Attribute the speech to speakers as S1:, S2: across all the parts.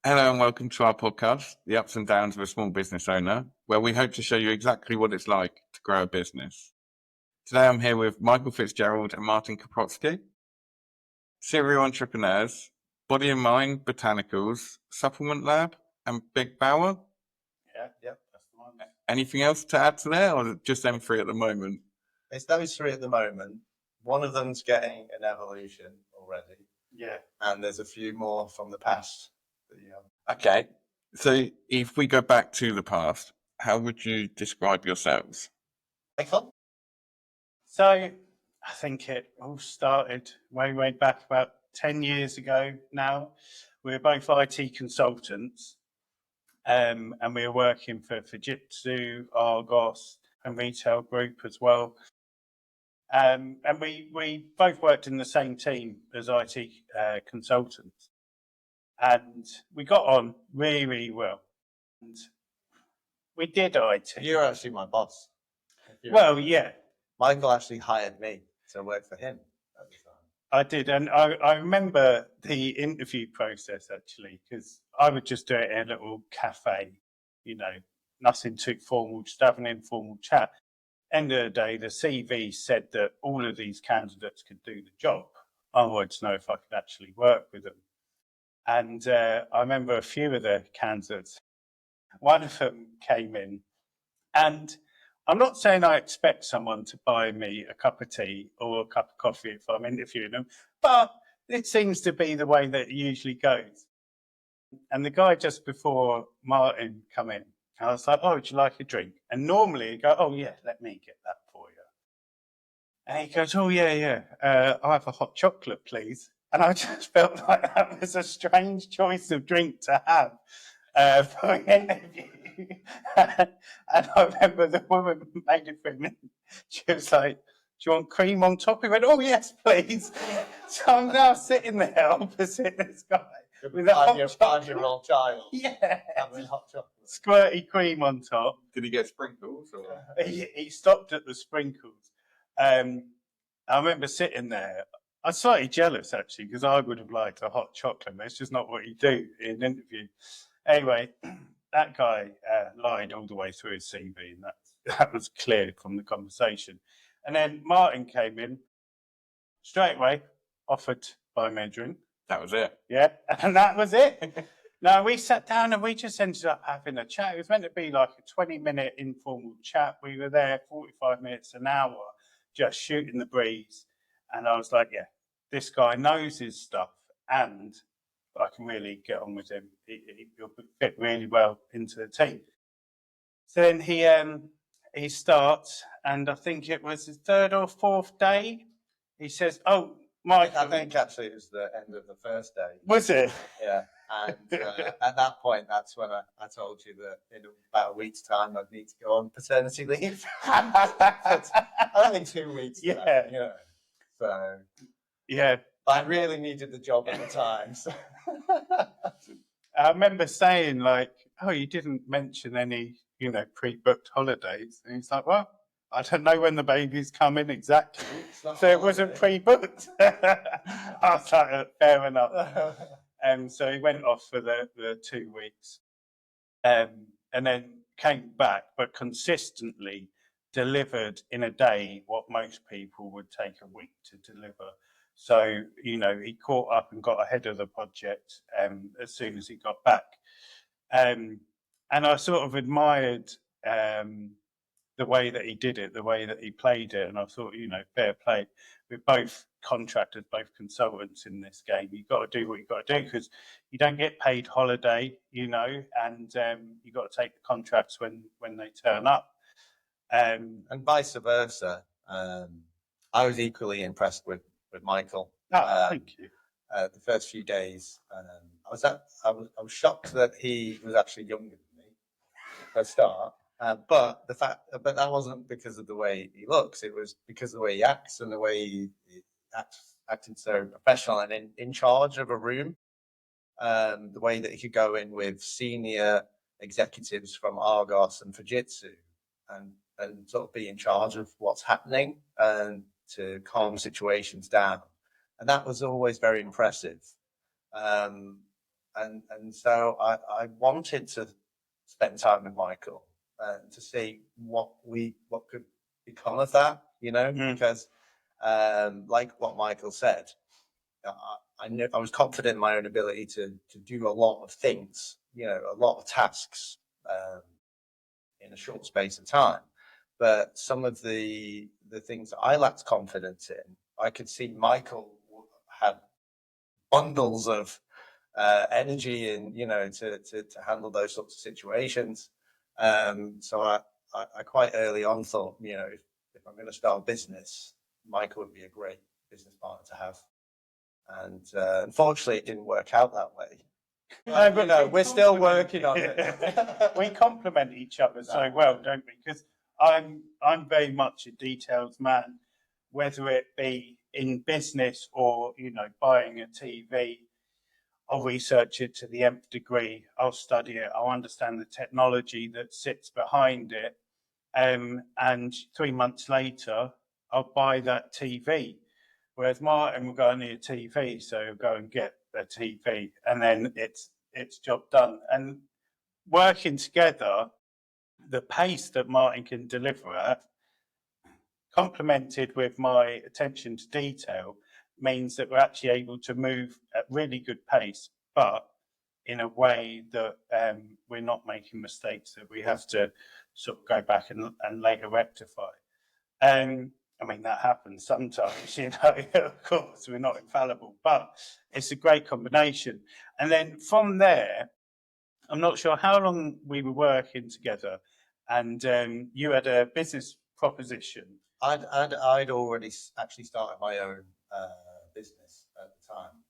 S1: Hello and welcome to our podcast, The Ups and Downs of a Small Business Owner, where we hope to show you exactly what it's like to grow a business. Today I'm here with Michael Fitzgerald and Martin Kaprockyj, serial entrepreneurs, Body and Mind, Botanicals, Supplement Lab, and Big Bauer.
S2: Yep, that's the one.
S1: Anything else to add to that, or just them three at the moment?
S2: It's those three at the moment. One of them's getting an evolution already.
S3: Yeah.
S2: And there's a few more from the past that you have.
S1: Okay, so if we go back to the past, how would you describe yourselves?
S2: Michael?
S3: So I think it all started way back about 10 years ago now. We were both IT consultants, and we were working for Fujitsu, Argos, and Retail Group as well. And we both worked in the same team as IT consultants. And we got on really well. And we did IT.
S2: You're actually my boss.
S3: Well, yeah.
S2: Michael actually hired me to work for him at the time.
S3: I did, and I remember the interview process actually, because I would just do it in a little cafe, nothing too formal, just have an informal chat. End of the day, the CV said that all of these candidates could do the job. I wanted to know if I could actually work with them. And I remember a few of the candidates. One of them came in, and I'm not saying I expect someone to buy me a cup of tea or a cup of coffee if I'm interviewing them, but it seems to be the way that it usually goes. And the guy just before Martin come in, I was like, "Oh, would you like a drink?" And normally he'd go, "Oh yeah, let me get that for you." And he goes, "Oh yeah. I'll have a hot chocolate, please." And I just felt like that was a strange choice of drink to have for an interview. And I remember the woman made it for him. She was like, "Do you want cream on top?" He went, "Oh yes, please." So I'm now sitting there opposite this guy with a hot chocolate.
S2: 5-year-old child.
S3: Yeah.
S2: Having hot chocolate.
S3: Squirty cream on top.
S1: Did he get sprinkles? Or?
S3: He stopped at the sprinkles. I remember sitting there. I was slightly jealous actually, because I would have liked a hot chocolate, but it's just not what you do in an interview. Anyway, that guy lied all the way through his CV, and that was clear from the conversation. And then Martin came in, straight away offered to buy me a drink.
S1: That was it.
S3: Yeah, and that was it. No, we sat down and we just ended up having a chat. It was meant to be like a 20-minute informal chat. We were there 45 minutes, an hour, just shooting the breeze. And I was like, yeah, this guy knows his stuff and I can really get on with him. He'll fit really well into the team. So then he starts, and I think it was his third or fourth day. He says, "Oh, Mike."
S2: I think actually it was the end of the first day.
S3: Was it?
S2: Yeah. And at that point, that's when I told you that in about a week's time, I'd need to go on paternity leave. Only 2 weeks.
S3: Yeah.
S2: So.
S3: Yeah.
S2: I really needed the job at the time. So.
S3: I remember saying, like, "Oh, you didn't mention any, pre-booked holidays." And he's like, "Well, I don't know when the baby's coming exactly, so it wasn't pre-booked." I was like, "Fair enough." So he went off for the 2 weeks, and then came back, but consistently delivered in a day what most people would take a week to deliver. So, he caught up and got ahead of the project as soon as he got back. And I sort of admired the way that he did it, the way that he played it. And I thought, fair play. We're both contractors, both consultants in this game. You've got to do what you've got to do because you don't get paid holiday, and you've got to take the contracts when they turn up.
S2: And vice versa. I was equally impressed with Michael.
S3: Thank you.
S2: The first few days, I was shocked that he was actually younger than me at the start. But that wasn't because of the way he looks. It was because of the way he acts and the way he acted so professional and in charge of a room. The way that he could go in with senior executives from Argos and Fujitsu and sort of be in charge of what's happening and to calm situations down. And that was always very impressive. And so I wanted to spend time with Michael to see what could become of that, because like what Michael said, I knew I was confident in my own ability to do a lot of things, a lot of tasks in a short space of time. But some of the things that I lacked confidence in, I could see Michael had bundles of energy and to handle those sorts of situations. So I quite early on thought, if I'm going to start a business, Michael would be a great business partner to have. And unfortunately, it didn't work out that way. But we're still working on it.
S3: We complement each other so well, don't we? Because I'm very much a details man, whether it be in business or buying a TV. I'll research it to the nth degree. I'll study it. I'll understand the technology that sits behind it. And 3 months later, I'll buy that TV. Whereas Martin will go, I need a TV, so he'll go and get the TV, and then it's job done. And working together, the pace that Martin can deliver at, complemented with my attention to detail, means that we're actually able to move at really good pace, but in a way that we're not making mistakes that we have to sort of go back and later rectify. I mean, that happens sometimes, of course, we're not infallible, but it's a great combination. And then from there, I'm not sure how long we were working together, and you had a business proposition.
S2: I'd already actually started my own business at the time.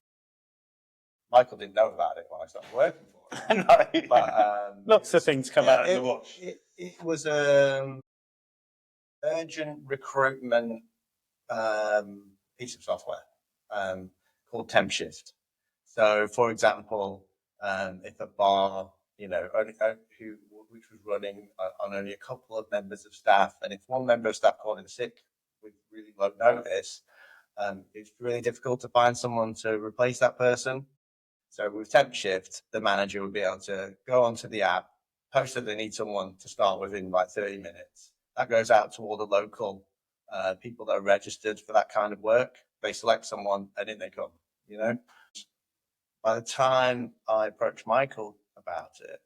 S2: Michael didn't know about it when I started working for him.
S3: No.
S2: But,
S3: lots of things come out in the wash.
S2: It was urgent recruitment piece of software called Temp Shift. So, for example, if a bar, which was running on only a couple of members of staff, and if one member of staff called in sick with really low notice, it's really difficult to find someone to replace that person. So with Temp Shift, the manager would be able to go onto the app, post that they need someone to start within like 30 minutes. That goes out to all the local people that are registered for that kind of work. They select someone and in they come, By the time I approached Michael about it,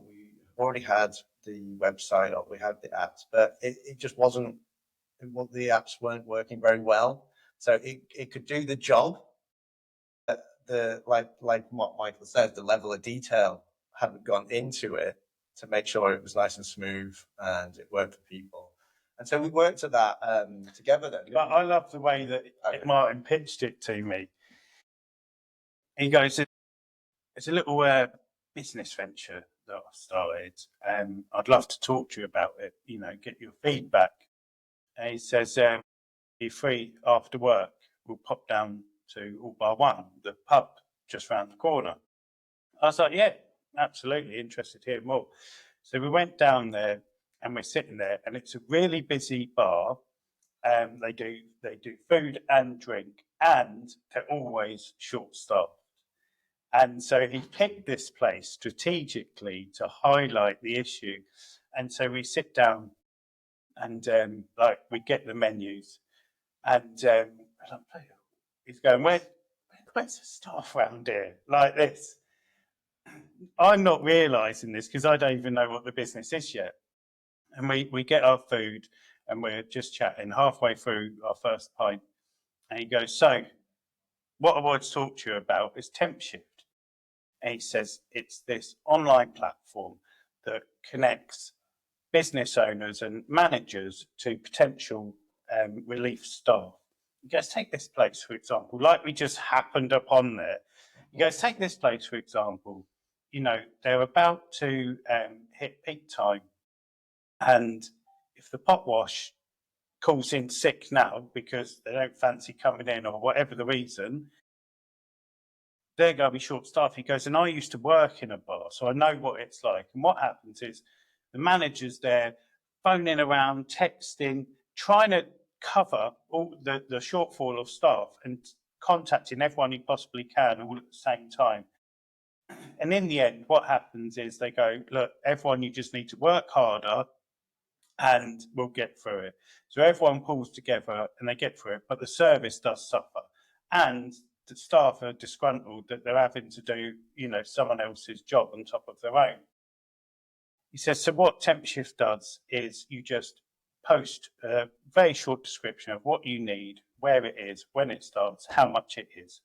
S2: we already had the website up, we had the apps, but it just wasn't, the apps weren't working very well. So it could do the job. Like what Michael said, the level of detail hadn't gone into it to make sure it was nice and smooth and it worked for people. And so we worked at that together then.
S3: But I love the way that Martin pitched it to me. He goes, it's a little business venture that I started. I'd love to talk to you about it, get your feedback. And he says, you're free after work. We'll pop down to All Bar One, the pub just round the corner. I was like, yeah, absolutely interested to hear more. So we went down there and we're sitting there, and it's a really busy bar. They do food and drink, and they're always short-staffed. And so he picked this place strategically to highlight the issue. And so we sit down and we get the menus, and he's going, where's the staff around here like this? I'm not realising this because I don't even know what the business is yet. And we get our food and we're just chatting halfway through our first pint. And he goes, so what I want to talk to you about is Temp Shift. And he says, it's this online platform that connects business owners and managers to potential relief staff. He goes, take this place, for example, like we just happened upon there. He goes, take this place, for example. They're about to hit peak time. And if the pot wash calls in sick now because they don't fancy coming in or whatever the reason, they're going to be short-staffed. He goes, and I used to work in a bar, so I know what it's like. And what happens is the manager's there phoning around, texting, trying to cover all the shortfall of staff and contacting everyone he possibly can all at the same time. And in the end, what happens is they go, look, everyone, you just need to work harder and we'll get through it. So everyone pulls together and they get through it, but the service does suffer. And the staff are disgruntled that they're having to do, someone else's job on top of their own. He says, so what Temp Shift does is you just post a very short description of what you need, where it is, when it starts, how much it is.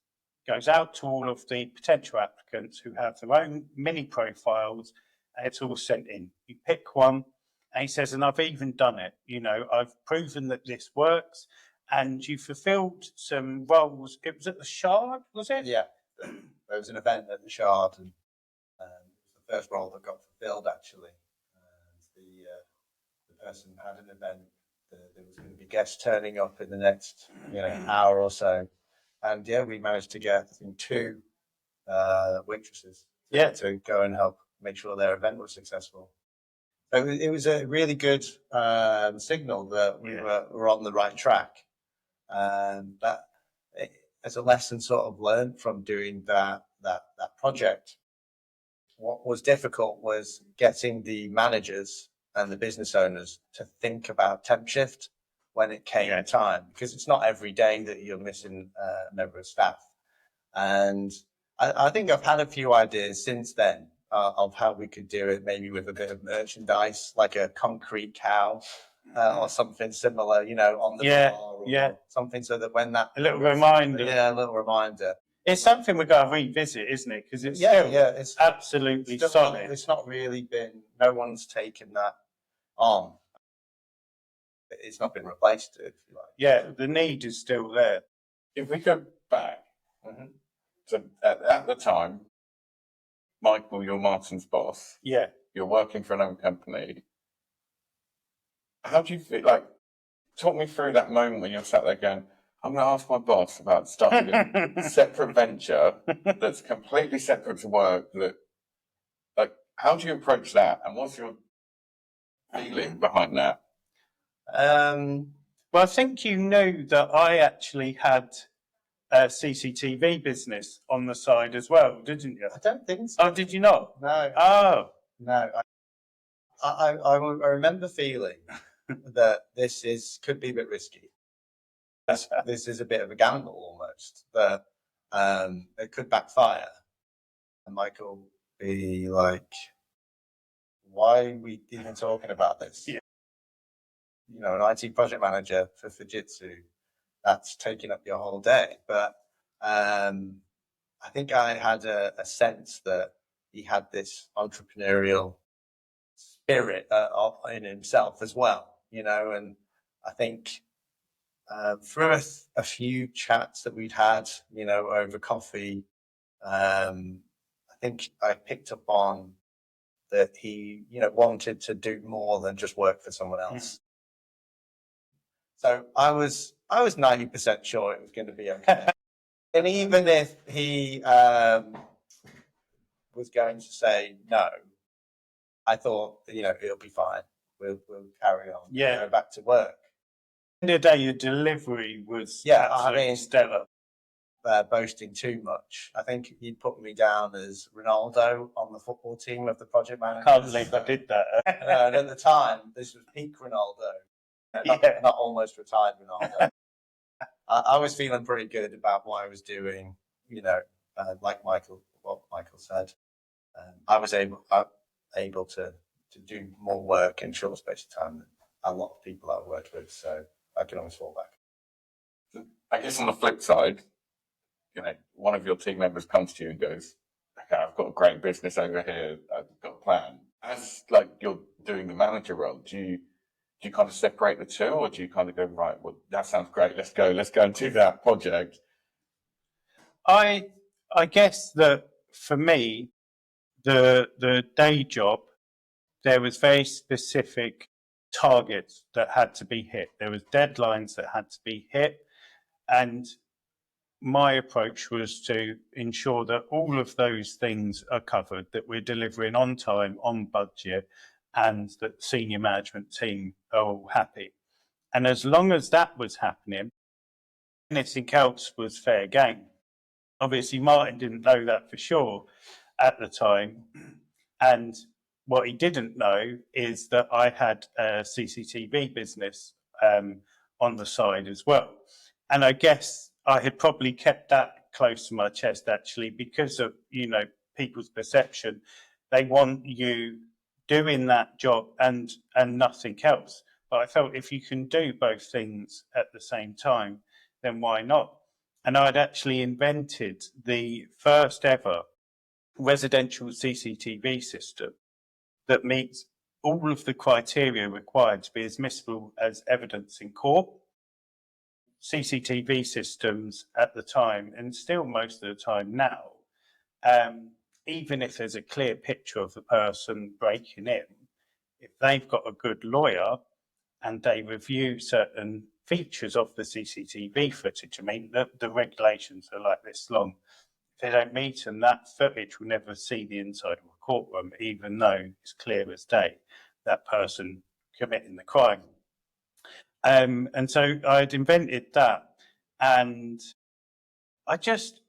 S3: Goes out to all of the potential applicants who have their own mini profiles, and it's all sent in. You pick one, and he says, and I've even done it. I've proven that this works, and you fulfilled some roles. It was at the Shard, was it?
S2: Yeah, there was an event at the Shard, and it was the first role that got fulfilled, actually. The person had an event. There was going to be guests turning up in the next hour or so. And yeah, we managed to get, I think, 2 waitresses to go and help make sure their event was successful. So it was a really good signal that we were on the right track. And that, as a lesson sort of learned from doing that project, what was difficult was getting the managers and the business owners to think about Temp Shift when it came time, because it's not every day that you're missing a member of staff. And I think I've had a few ideas since then of how we could do it, maybe with a bit of merchandise, like a concrete cow or something similar, on the bar or something, so that when that...
S3: A little reminder.
S2: Yeah, a little reminder.
S3: It's something we've got to revisit, isn't it? Because it's it's absolutely solid.
S2: It's not really been... No one's taken that on. It's not been replaced, if you like.
S3: Yeah, the need is still there.
S1: If we go back, so at the time, Michael, you're Martin's boss.
S3: Yeah.
S1: You're working for another company. How do you feel? Like, talk me through that moment when you're sat there going, I'm going to ask my boss about starting a separate venture that's completely separate to work. How do you approach that? And what's your feeling behind that?
S3: Well, I think you knew that I actually had a CCTV business on the side as well, didn't you?
S2: I don't think so.
S3: Oh, did you not?
S2: No.
S3: Oh.
S2: No. I remember feeling that could be a bit risky. This is a bit of a gamble almost, that it could backfire. And Michael be like, why are we even talking about this?
S3: Yeah.
S2: An IT project manager for Fujitsu, that's taking up your whole day. But I think I had a sense that he had this entrepreneurial spirit in himself as well, and I think through a few chats that we'd had, over coffee, I think I picked up on that he, wanted to do more than just work for someone else. So I was 90% sure it was going to be okay. And even if he was going to say no, I thought, it'll be fine. We'll carry on. Go back to work.
S3: At the end of the day, your delivery was absolutely stellar.
S2: Boasting too much. I think he'd put me down as Ronaldo on the football team of the project manager.
S3: I can't believe I did that.
S2: And at the time, this was peak Ronaldo. Not almost retired Ronaldo. I was feeling pretty good about what I was doing, like what Michael said. I was able to do more work in a short space of time than a lot of people I've worked with, so I can always fall back.
S1: I guess on the flip side, one of your team members comes to you and goes, okay, I've got a great business over here, I've got a plan. As you're doing the manager role, do you kind of separate the two, or do you kind of go, right, well, that sounds great, let's go and do that project?
S3: I guess that for me, the day job, there was very specific targets that had to be hit. There was deadlines that had to be hit. And my approach was to ensure that all of those things are covered, that we're delivering on time, on budget, and that the senior management team are all happy. And as long as that was happening, anything else was fair game. Obviously, Martin didn't know that for sure. at the time. And what he didn't know is that I had a CCTV business on the side as well. And I guess I had probably kept that close to my chest, actually, because of, people's perception. They want you doing that job and nothing else. But I felt if you can do both things at the same time, then why not? And I'd actually invented the first ever residential CCTV system that meets all of the criteria required to be admissible as evidence in court. CCTV systems at the time, and still most of the time now, even if there's a clear picture of the person breaking in, if they've got a good lawyer and they review certain features of the CCTV footage, I mean, the regulations are like this long. If they don't meet them, that footage will never see the inside of a courtroom, even though it's clear as day that person committing the crime. And so I'd invented that, and I think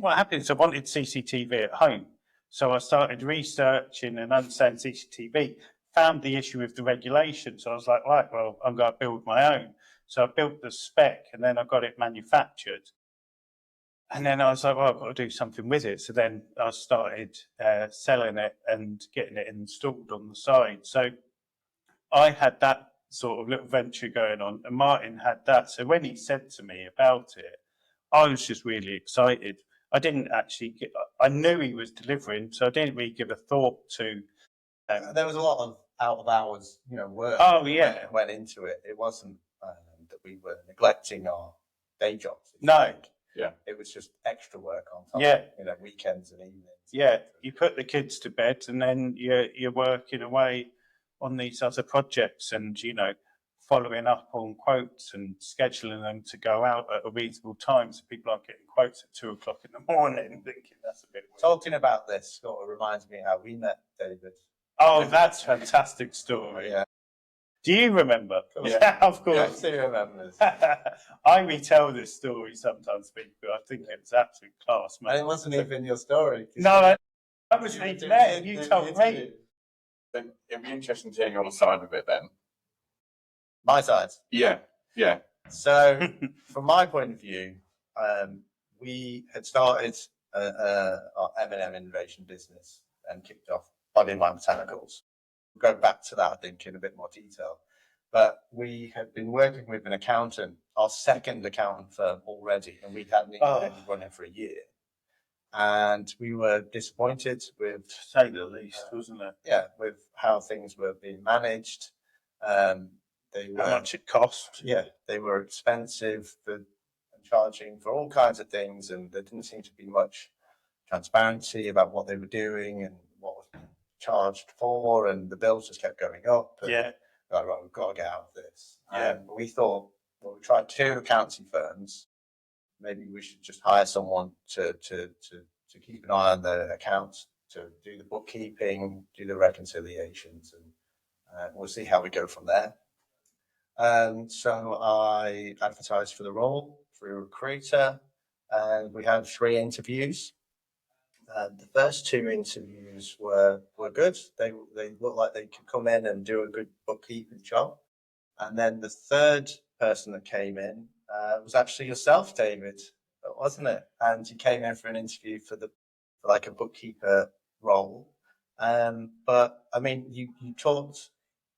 S3: what happened is I wanted CCTV at home. So I started researching and understanding CCTV, found the issue with the regulation. So I was like, right, well, I'm going to build my own. So I built the spec and then I got it manufactured. And then I was like, well, I've got to do something with it. So then I started selling it and getting it installed on the side. So I had that sort of little venture going on, and Martin had that. So when he said to me about it, I was just really excited. I didn't actually I knew he was delivering, so I didn't really give a thought to.
S2: There was a lot of out of hours, work.
S3: Oh yeah,
S2: went into it. It wasn't that we were neglecting our day jobs.
S3: No.
S1: Yeah.
S2: It was just extra work on top.
S3: Yeah.
S2: Weekends and evenings.
S3: Yeah. You put the kids to bed and then you're working away on these other projects and, following up on quotes and scheduling them to go out at a reasonable time so people aren't getting quotes at 2 o'clock in the morning thinking that's a bit weird.
S2: Talking about this sort of reminds me how we met, David.
S3: Oh, that's a fantastic story.
S2: Yeah.
S3: Do you remember?
S2: Yeah,
S3: of course.
S2: Yes, he remembers.
S3: I retell this story sometimes, people. I think it's absolute class, man.
S2: And it wasn't even your story.
S3: No, I was even there. You told me.
S1: Then it'd be interesting to hear your side of it then.
S2: My side.
S1: Yeah.
S2: So, from my point of view, we had started our M&M innovation business and kicked off Body and Mind Botanicals. We'll go back to that, I think, in a bit more detail. But we had been working with an accountant, our second accountant firm already, and we hadn't even been running for a year. And we were disappointed with,
S3: To say the least, wasn't it?
S2: Yeah, with how things were being managed. They were,
S3: how much it cost.
S2: Yeah, they were expensive and charging for all kinds of things, and there didn't seem to be much transparency about what they were doing and what was being charged for, and the bills just kept going up.
S3: Yeah.
S2: Like, right, we've got to get out of this.
S3: Yeah.
S2: We thought, well, we tried 2 accounting firms. Maybe we should just hire someone to keep an eye on the accounts, to do the bookkeeping, do the reconciliations, and we'll see how we go from there. So I advertised for the role through a recruiter, and we had 3 interviews. The first 2 interviews were good. They looked like they could come in and do a good bookkeeping job. And then the third person that came in was actually yourself, David, wasn't it? And you came in for an interview for like a bookkeeper role. But I mean, you talked.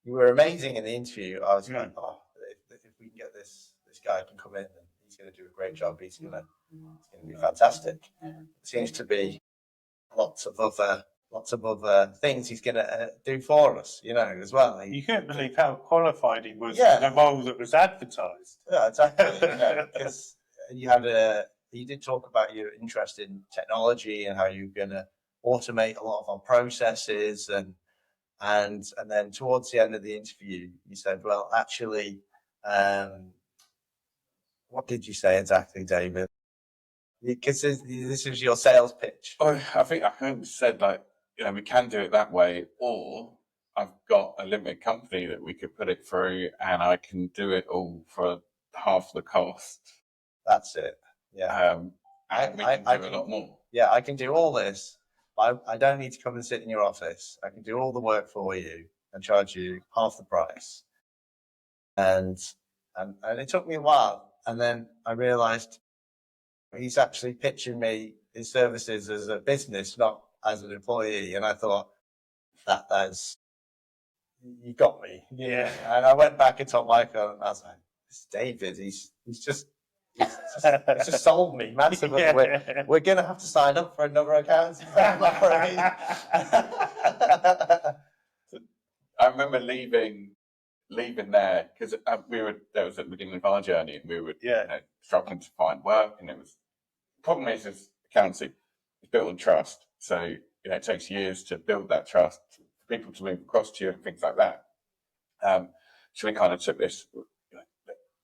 S2: You were amazing in the interview. I was going, if we can get this guy can come in and he's going to do a great job. He's going to be fantastic. It seems to be lots of other things he's going to do for us, as well.
S3: You couldn't believe how qualified he was
S2: Yeah.
S3: for the role that was advertised.
S2: Yeah, exactly. Because you did talk about your interest in technology and how you're going to automate a lot of our processes, and then towards the end of the interview, you said, well, actually, what did you say exactly, David? Because this was your sales pitch.
S1: Oh, I think said we can do it that way, or I've got a limited company that we could put it through, and I can do it all for half the cost.
S2: That's it. Yeah.
S1: And we can do a lot more.
S2: Yeah, I can do all this, but I don't need to come and sit in your office. I can do all the work for you and charge you half the price. And it took me a while, and then I realized he's actually pitching me his services as a business, not as an employee. And I thought, that's, you got me.
S3: Yeah.
S2: And I went back and told Michael, and I was like, it's David, he's just sold me massively.
S3: Yeah.
S2: We're going to have to sign up for another account.
S1: I remember leaving there because there was at the beginning of our journey, and we were struggling to find work, and the problem is accountancy is built on trust, so it takes years to build that trust, for people to move across to you and things like that. So we kind of took this.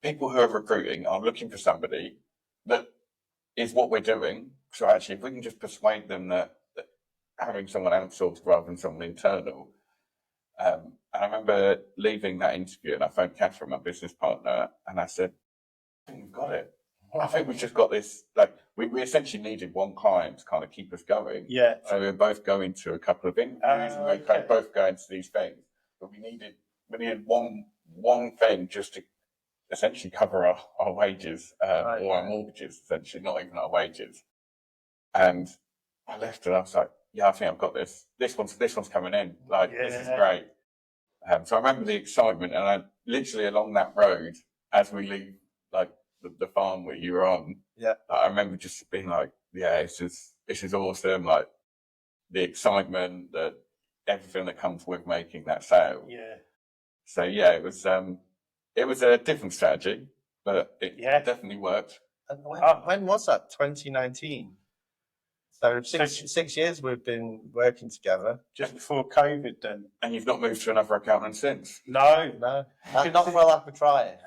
S1: People who are recruiting are looking for somebody that is what we're doing. So actually, if we can just persuade them that having someone outsourced rather than someone internal. And I remember leaving that interview, and I phoned Catherine, my business partner, and I said, I think we've got it. I think we've just got this. Like we essentially needed one client to kind of keep us going.
S3: Yeah.
S1: So we were both going to a couple of interviews, and we were both going to these things. But we needed one thing just to essentially cover our wages or our mortgages, essentially, not even our wages. And I left, and I was like, yeah, I think I've got this. This one's coming in. Like, this is great. So I remember the excitement, and I literally along that road, as we leave, like the farm where you were on, I remember just being like, yeah, this is awesome. Like the excitement, everything that comes with making that sale.
S3: Yeah.
S1: So yeah, it was a different strategy, but it definitely worked.
S2: And when was that? 2019. So 6 years we've been working together.
S3: Just before COVID, then.
S1: And you've not moved to another accountant since?
S3: No.
S2: Not well after trying.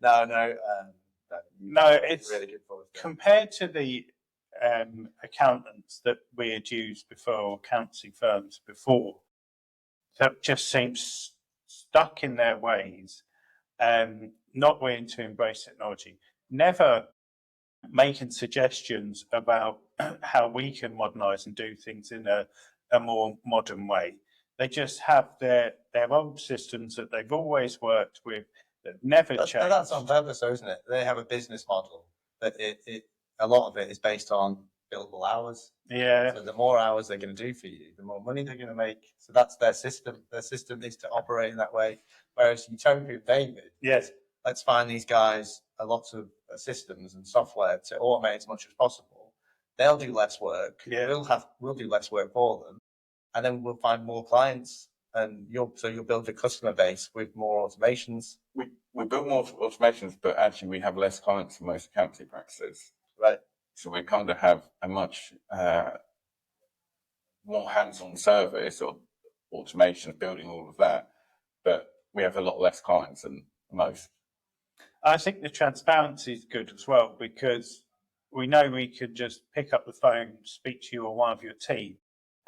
S2: No,
S3: it's
S2: really good for us.
S3: Compared to the accountants that we had used before, accountancy firms before, that just seems stuck in their ways, not willing to embrace technology, never making suggestions about how we can modernise and do things in a more modern way. They just have their old systems that they've always worked with that never change.
S2: That's on purpose, though, isn't it? They have a business model that a lot of it is based on billable hours.
S3: Yeah.
S2: So the more hours they're going to do for you, the more money they're going to make. So that's their system. Their system is to operate in that way. Whereas Utopia with David, let's find these guys lots of systems and software to automate as much as possible. They'll do less work. We'll do less work for them, and then we'll find more clients. And you'll build a customer base with more automations.
S1: We build more automations, but actually we have less clients than most accountancy practices.
S2: Right.
S1: So we kind of have a much more hands-on service or automation, building all of that, but we have a lot less clients than most.
S3: I think the transparency is good as well, because we know we could just pick up the phone, speak to you or one of your team,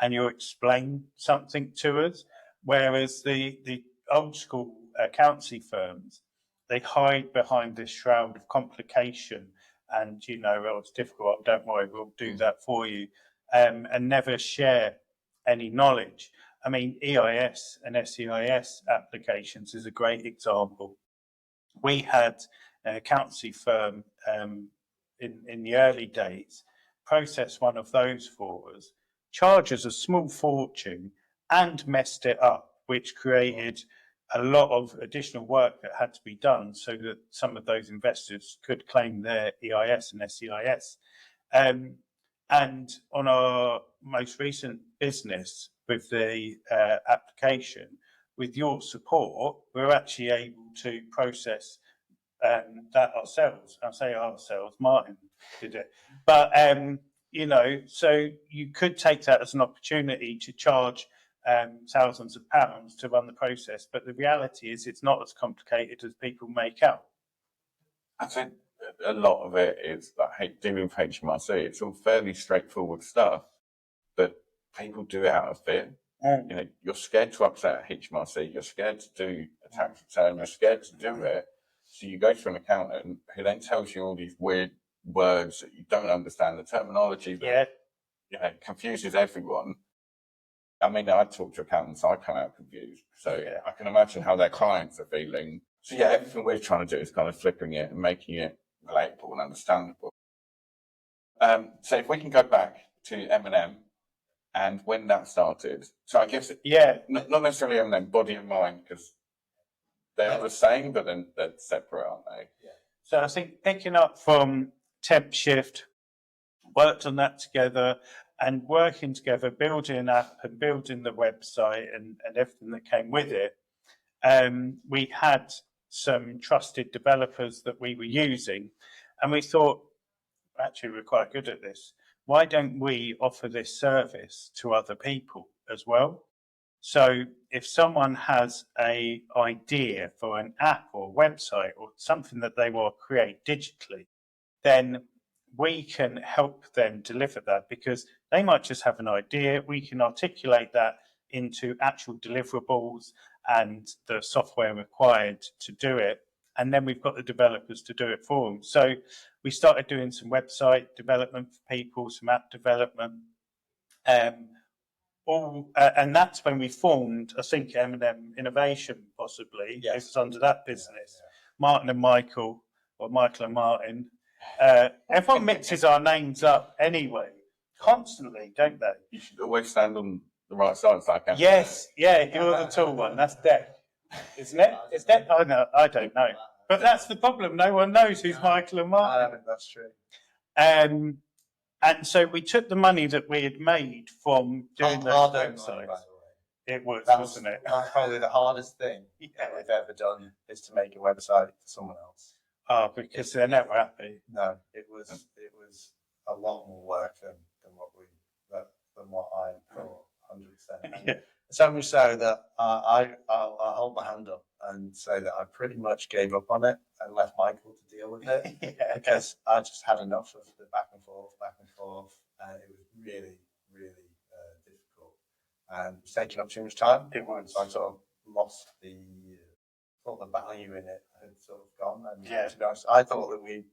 S3: and you'll explain something to us. Whereas the old school accountancy firms, they hide behind this shroud of complication and, well, it's difficult, don't worry, we'll do that for you, and never share any knowledge. I mean, EIS and SEIS applications is a great example. We had an accountancy firm in the early days process one of those for us, charge us a small fortune, and messed it up, which created a lot of additional work that had to be done so that some of those investors could claim their EIS and SEIS. And on our most recent business with the application, with your support, we're actually able to process that ourselves. I say ourselves, Martin did it. But, so you could take that as an opportunity to charge thousands of pounds to run the process. But the reality is it's not as complicated as people make out.
S1: I think a lot of it is like dealing with HMRC. It's all fairly straightforward stuff, but people do it out of fear. You're scared to upset HMRC. You're scared to do a tax return. You're scared to do it. So you go to an accountant who then tells you all these weird words that you don't understand, the terminology that confuses everyone. I mean, I talk to accountants, I come out confused. So I can imagine how their clients are feeling. So everything we're trying to do is kind of flipping it and making it relatable and understandable. So if we can go back to M&M and when that started. So I guess, not necessarily M&M, body and mind, because they're the same, but then they're separate, aren't they?
S3: Yeah. So I think picking up from Temp Shift, worked on that together and working together, building an app and building the website and everything that came with it. We had some trusted developers that we were using, and we thought, actually, we're quite good at this. Why don't we offer this service to other people as well? So if someone has an idea for an app or website or something that they will create digitally, then we can help them deliver that, because they might just have an idea. We can articulate that into actual deliverables and the software required to do it. And then we've got the developers to do it for them. So we started doing some website development for people, some app development. And that's when we formed, I think, M&M Innovation, possibly. Yes. It was under that business. Yeah. Martin and Michael, or Michael and Martin. Everyone mixes our names up anyway, constantly, don't they?
S1: You should always stand on the right side, so I can.
S3: Yes, you're the tall one. That's Deck, isn't it? Is Deck? Oh no, I don't know. But that's the problem. No one knows who's Michael and Martin.
S2: That's true.
S3: And so we took the money that we had made from doing those websites. It was, wasn't it?
S2: Probably the hardest thing that we've ever done is to make a website for someone else.
S3: Oh, because they're never happy.
S2: No, it was a lot more work than what I thought, 100%. Yeah. So much so that I'll hold my hand up and say that I pretty much gave up on it and left Michael to deal with it because I just had enough of the back and forth, and it was really, really difficult and it was taking up too much time.
S3: It was.
S2: So I sort of lost the value in it had sort of gone. And to be honest, I thought that we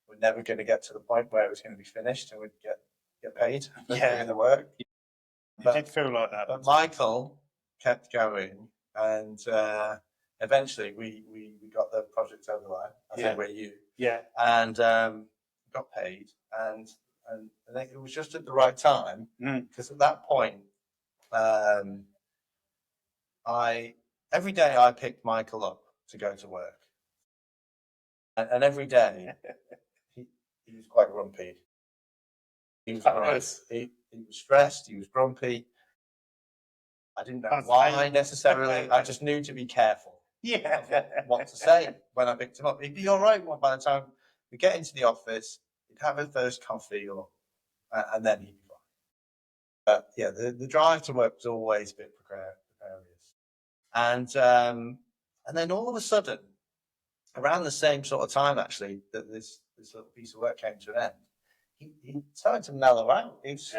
S2: were never going to get to the point where it was going to be finished and we'd get paid for doing the work.
S3: It did feel like that.
S2: But Michael kept going, and eventually we got the project over the line. I think we're you.
S3: Yeah.
S2: And got paid, and I think it was just at the right time because at that point, every day I picked Michael up to go to work, and every day he was quite grumpy. He was he was stressed. He was grumpy. I didn't know why necessarily. I just knew to be careful. What to say when I picked him up. He'd be all right by the time we get into the office. He'd have his first coffee, and then he'd be fine. But yeah, the drive to work was always a bit precarious. And then all of a sudden, around the same sort of time, actually, that this little piece of work came to an end, he started to mellow out. He was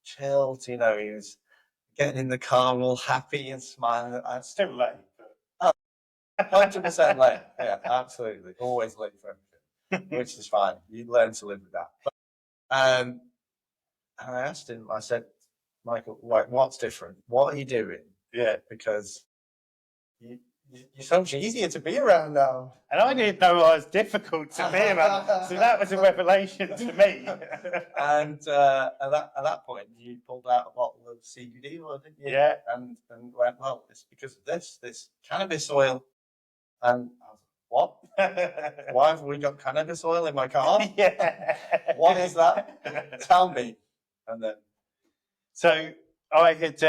S2: chilled, He was getting in the car all happy and smiling.
S3: Still late.
S2: 100% late. Yeah, absolutely. Always late for everything, which is fine. You learn to live with that. But, and I asked him, I said, Michael, what's different? What are you doing?
S3: Yeah.
S2: Because you're so much easier to be around now.
S3: And I didn't know I was difficult to be around. So that was a revelation to me.
S2: And at that point, you pulled out a bottle of CBD, didn't you?
S3: Yeah.
S2: And went, well, it's because of this cannabis oil. And I was like, what? Why have we got cannabis oil in my car? What is that? Tell me. And then.
S3: So I had,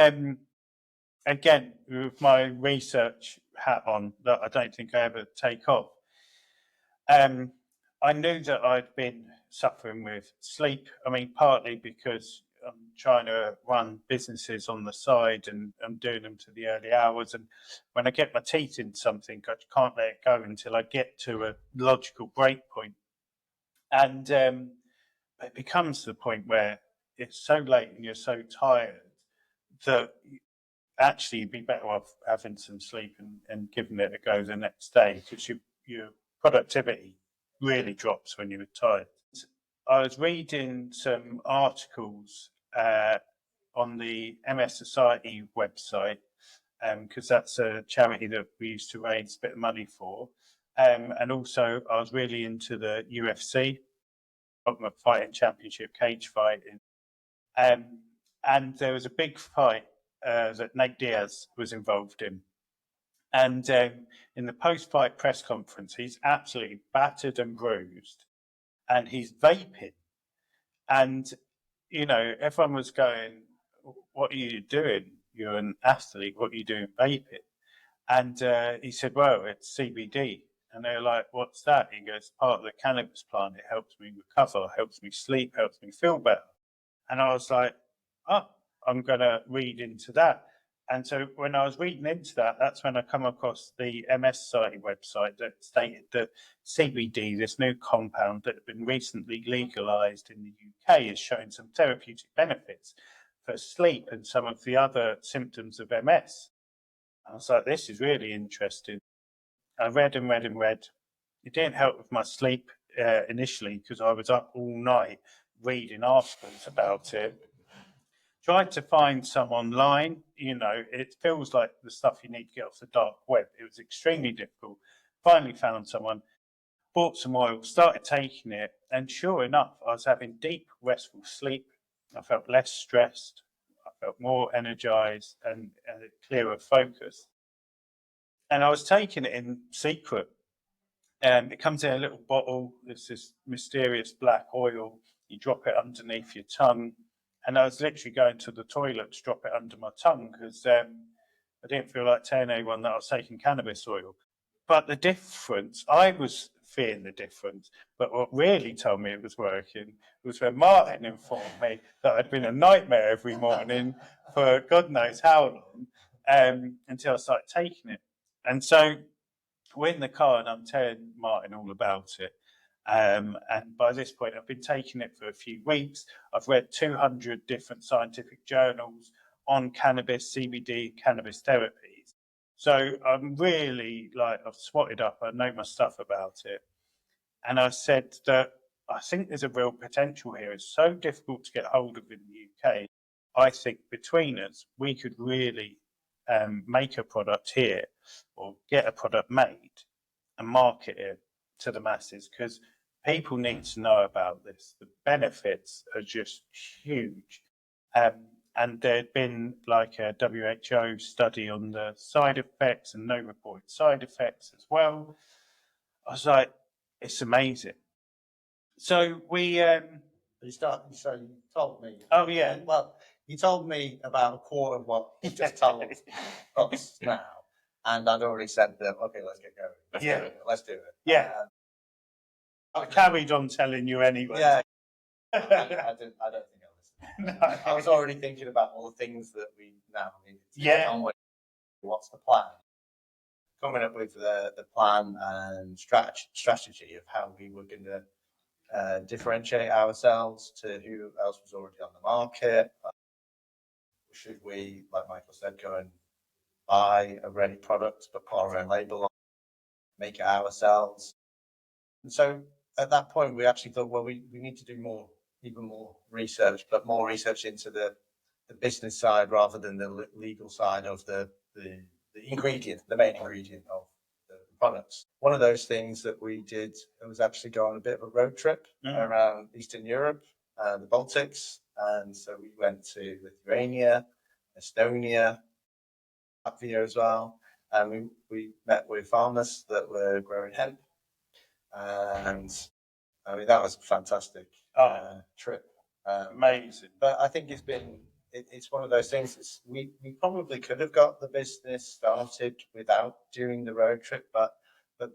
S3: again, with my research hat on that I don't think I ever take off, I knew that I'd been suffering with sleep. I mean, partly because I'm trying to run businesses on the side and I'm doing them to the early hours. And when I get my teeth in something, I can't let it go until I get to a logical break point. And it becomes the point where it's so late and you're so tired that actually you'd be better off having some sleep and giving it a go the next day, because you're productivity really drops when you're tired. I was reading some articles on the MS Society website, because that's a charity that we used to raise a bit of money for. And also I was really into the UFC, Ultimate Fighting Championship, cage fighting. And there was a big fight that Nate Diaz was involved in. And in the post-fight press conference, he's absolutely battered and bruised, and he's vaping. And, you know, everyone was going, "What are you doing? You're an athlete. What are you doing vaping?" And he said, "Well, it's CBD." And they're like, "What's that?" He goes, "Part of the cannabis plant. It helps me recover, helps me sleep, helps me feel better." And I was like, "Oh, I'm going to read into that." And so when I was reading into that, that's when I come across the MS Society website that stated that CBD, this new compound that had been recently legalized in the UK, is showing some therapeutic benefits for sleep and some of the other symptoms of MS. I was like, this is really interesting. I read and read and read. It didn't help with my sleep initially, because I was up all night reading articles about it. Tried to find some online, you know, it feels like the stuff you need to get off the dark web. It was extremely difficult. Finally found someone, bought some oil, started taking it, and sure enough, I was having deep, restful sleep. I felt less stressed. I felt more energized and clearer focus. And I was taking it in secret. It comes in a little bottle. It's this mysterious black oil. You drop it underneath your tongue. And I was literally going to the toilet to drop it under my tongue, because I didn't feel like telling anyone that I was taking cannabis oil. But the difference, I was feeling the difference, but what really told me it was working was when Martin informed me that I'd been a nightmare every morning for God knows how long, until I started taking it. And so we're in the car and I'm telling Martin all about it. And by this point, I've been taking it for a few weeks. I've read 200 different scientific journals on cannabis, CBD, cannabis therapies. So I'm really I've swatted up, I know my stuff about it. And I said that I think there's a real potential here. It's so difficult to get hold of in the UK. I think between us, we could really make a product here, or get a product made and market it to the masses, because people need to know about this. The benefits are just huge. And there'd been a WHO study on the side effects and no reported side effects as well. I was like, it's amazing. So we...
S2: So you told me.
S3: Oh, yeah.
S2: Well, you told me about a quarter of what you just told us now. And I'd already said that, okay, let's get going. Let's do it.
S3: Yeah. I carried on telling you anyway.
S2: Yeah. I don't think I listened.
S3: No.
S2: I was already thinking about all the things that we now need to get on with. What's the plan? Coming up with the plan and strategy of how we were going to differentiate ourselves to who else was already on the market. Should we, like Michael said, go and buy a ready product but put our own label on, make it ourselves? And so at that point, we actually thought, well, we need to do even more research, but more research into the business side rather than the legal side of the ingredient, the main ingredient of the products. One of those things that we did was actually go on a bit of a road trip around Eastern Europe, the Baltics. And so we went to Lithuania, Estonia, Latvia as well. And we met with farmers that were growing hemp. And I mean, that was a fantastic trip.
S3: Amazing.
S2: But I think it's one of those things. We probably could have got the business started without doing the road trip, but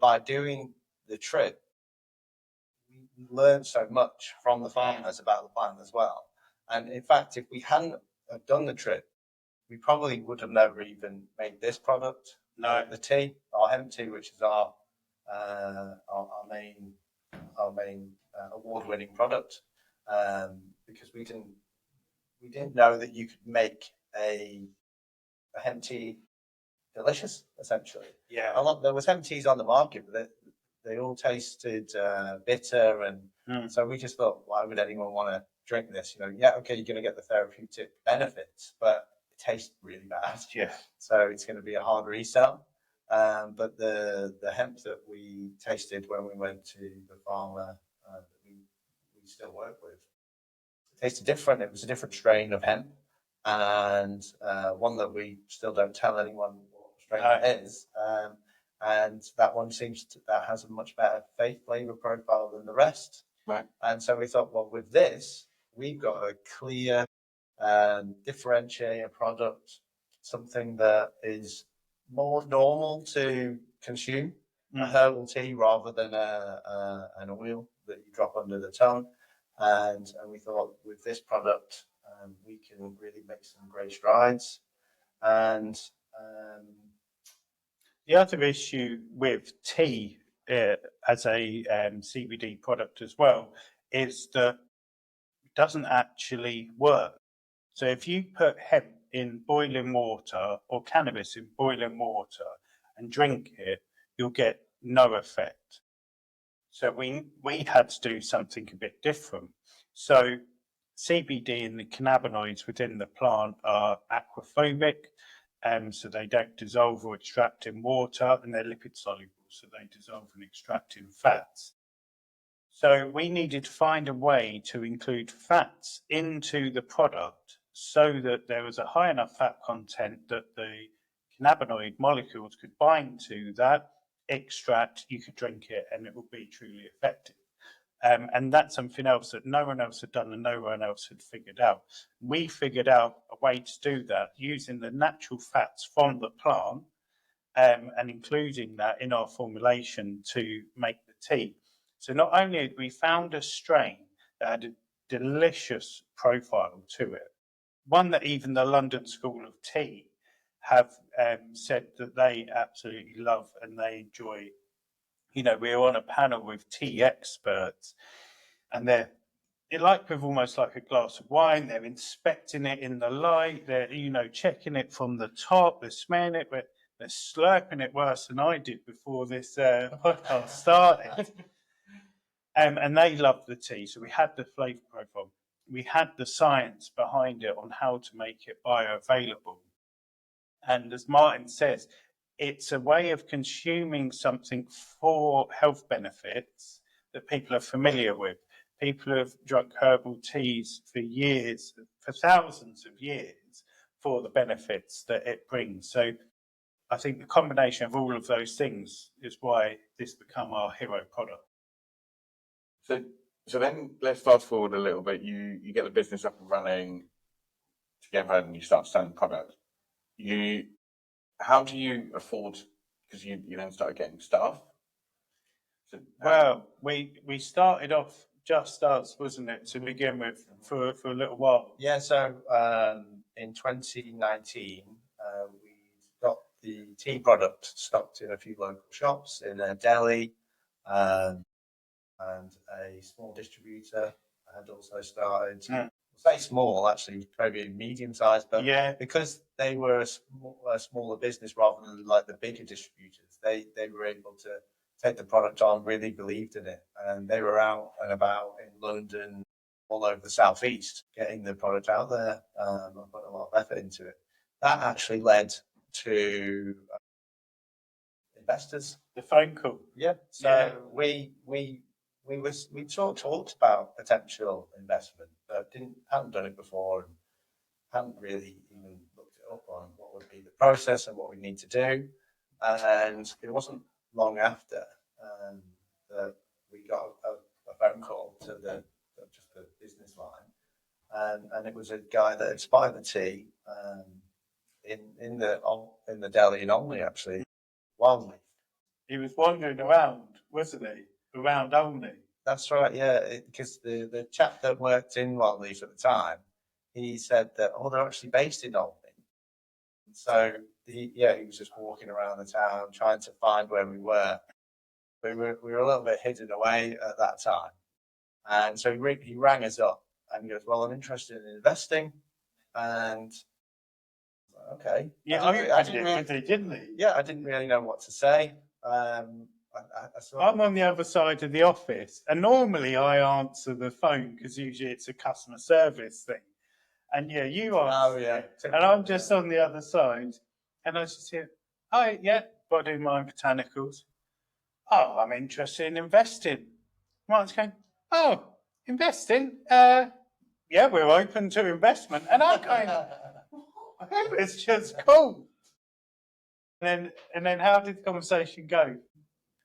S2: by doing the trip, we learned so much from the farmers about the plant as well. And in fact, if we hadn't have done the trip, we probably would have never even made this product.
S3: No,
S2: the tea, our hemp tea, which is our main award-winning product, because we didn't know that you could make a hemp tea delicious. Essentially,
S3: yeah.
S2: There was hemp teas on the market, but they all tasted bitter, and so we just thought, why would anyone want to drink this? Yeah, okay, you're going to get the therapeutic benefits, but it tastes really bad.
S3: Yeah.
S2: So it's going to be a hard resell. But the hemp that we tasted when we went to the farmer that we still work with, it tasted different. It was a different strain of hemp, and one that we still don't tell anyone what strain it is. And that one that has a much better flavor profile than the rest.
S1: Right.
S2: And so we thought, well, with this, we've got a clear differentiator product, something that is more normal to consume, a herbal tea rather than an oil that you drop under the tongue. And we thought with this product, we can really make some great strides. And
S3: the other issue with tea as a CBD product as well is that it doesn't actually work. So if you put hemp in boiling water or cannabis in boiling water and drink it, you'll get no effect. So we had to do something a bit different. So CBD and the cannabinoids within the plant are aquaphobic, so they don't dissolve or extract in water, and they're lipid soluble, so they dissolve and extract in fats. So we needed to find a way to include fats into the product so that there was a high enough fat content that the cannabinoid molecules could bind to that extract, you could drink it, and it would be truly effective. And that's something else that no one else had done and no one else had figured out. We figured out a way to do that using the natural fats from the plant and including that in our formulation to make the tea. So not only had we found a strain that had a delicious profile to it, one that even the London School of Tea have said that they absolutely love and they enjoy. We were on a panel with tea experts, and they're like with almost like a glass of wine. They're inspecting it in the light. They're checking it from the top. They're smelling it, but they're slurping it worse than I did before this podcast started. And they loved the tea. So we had the flavour profile. We had the science behind it on how to make it bioavailable. And as Martin says, it's a way of consuming something for health benefits that people are familiar with. People have drunk herbal teas for years, for thousands of years, for the benefits that it brings. So I think the combination of all of those things is why this become our hero product.
S1: So then let's fast forward a little bit. You get the business up and running together and you start selling product. How do you afford, because you then started getting staff? So,
S2: Well,
S3: we started off just us, wasn't it, to begin with, for a little while?
S2: Yeah, so in 2019, we got the tea product stocked in a few local shops in Delhi, and a small distributor had also started. Say small, actually, maybe medium-sized, but because they were a smaller business rather than like the bigger distributors, they were able to take the product on, really believed in it, and they were out and about in London, all over the southeast, getting the product out there, and putting a lot of effort into it. That actually led to investors.
S3: The phone call.
S2: Yeah. So we sort of talked about potential investment, but hadn't done it before and hadn't really even looked it up on what would be the process and what we need to do. And it wasn't long after that we got a phone call to just the business line, and it was a guy that had spied the tea in the Delhi in Olney, actually, Walney.
S3: He was wandering around, wasn't he? Around Olney.
S2: That's right, yeah, because the chap that worked in Walney at the time, he said that, they're actually based in Olney. So he was just walking around the town trying to find where we were. We were a little bit hidden away at that time. And so he rang us up and he goes, well, I'm interested in investing. And okay.
S3: Yeah, I didn't really know what to say.
S2: Yeah, I didn't really know what to say. I saw.
S3: I'm on the other side of the office, and normally I answer the phone because usually it's a customer service thing. And yeah, you answer, and I'm just on the other side, and I just hear, "Hi, yeah, body, mind, botanicals. Oh, I'm interested in investing." Martin's going, "Oh, investing? Yeah, we're open to investment." And I'm going, "It's just cool." And then how did the conversation go?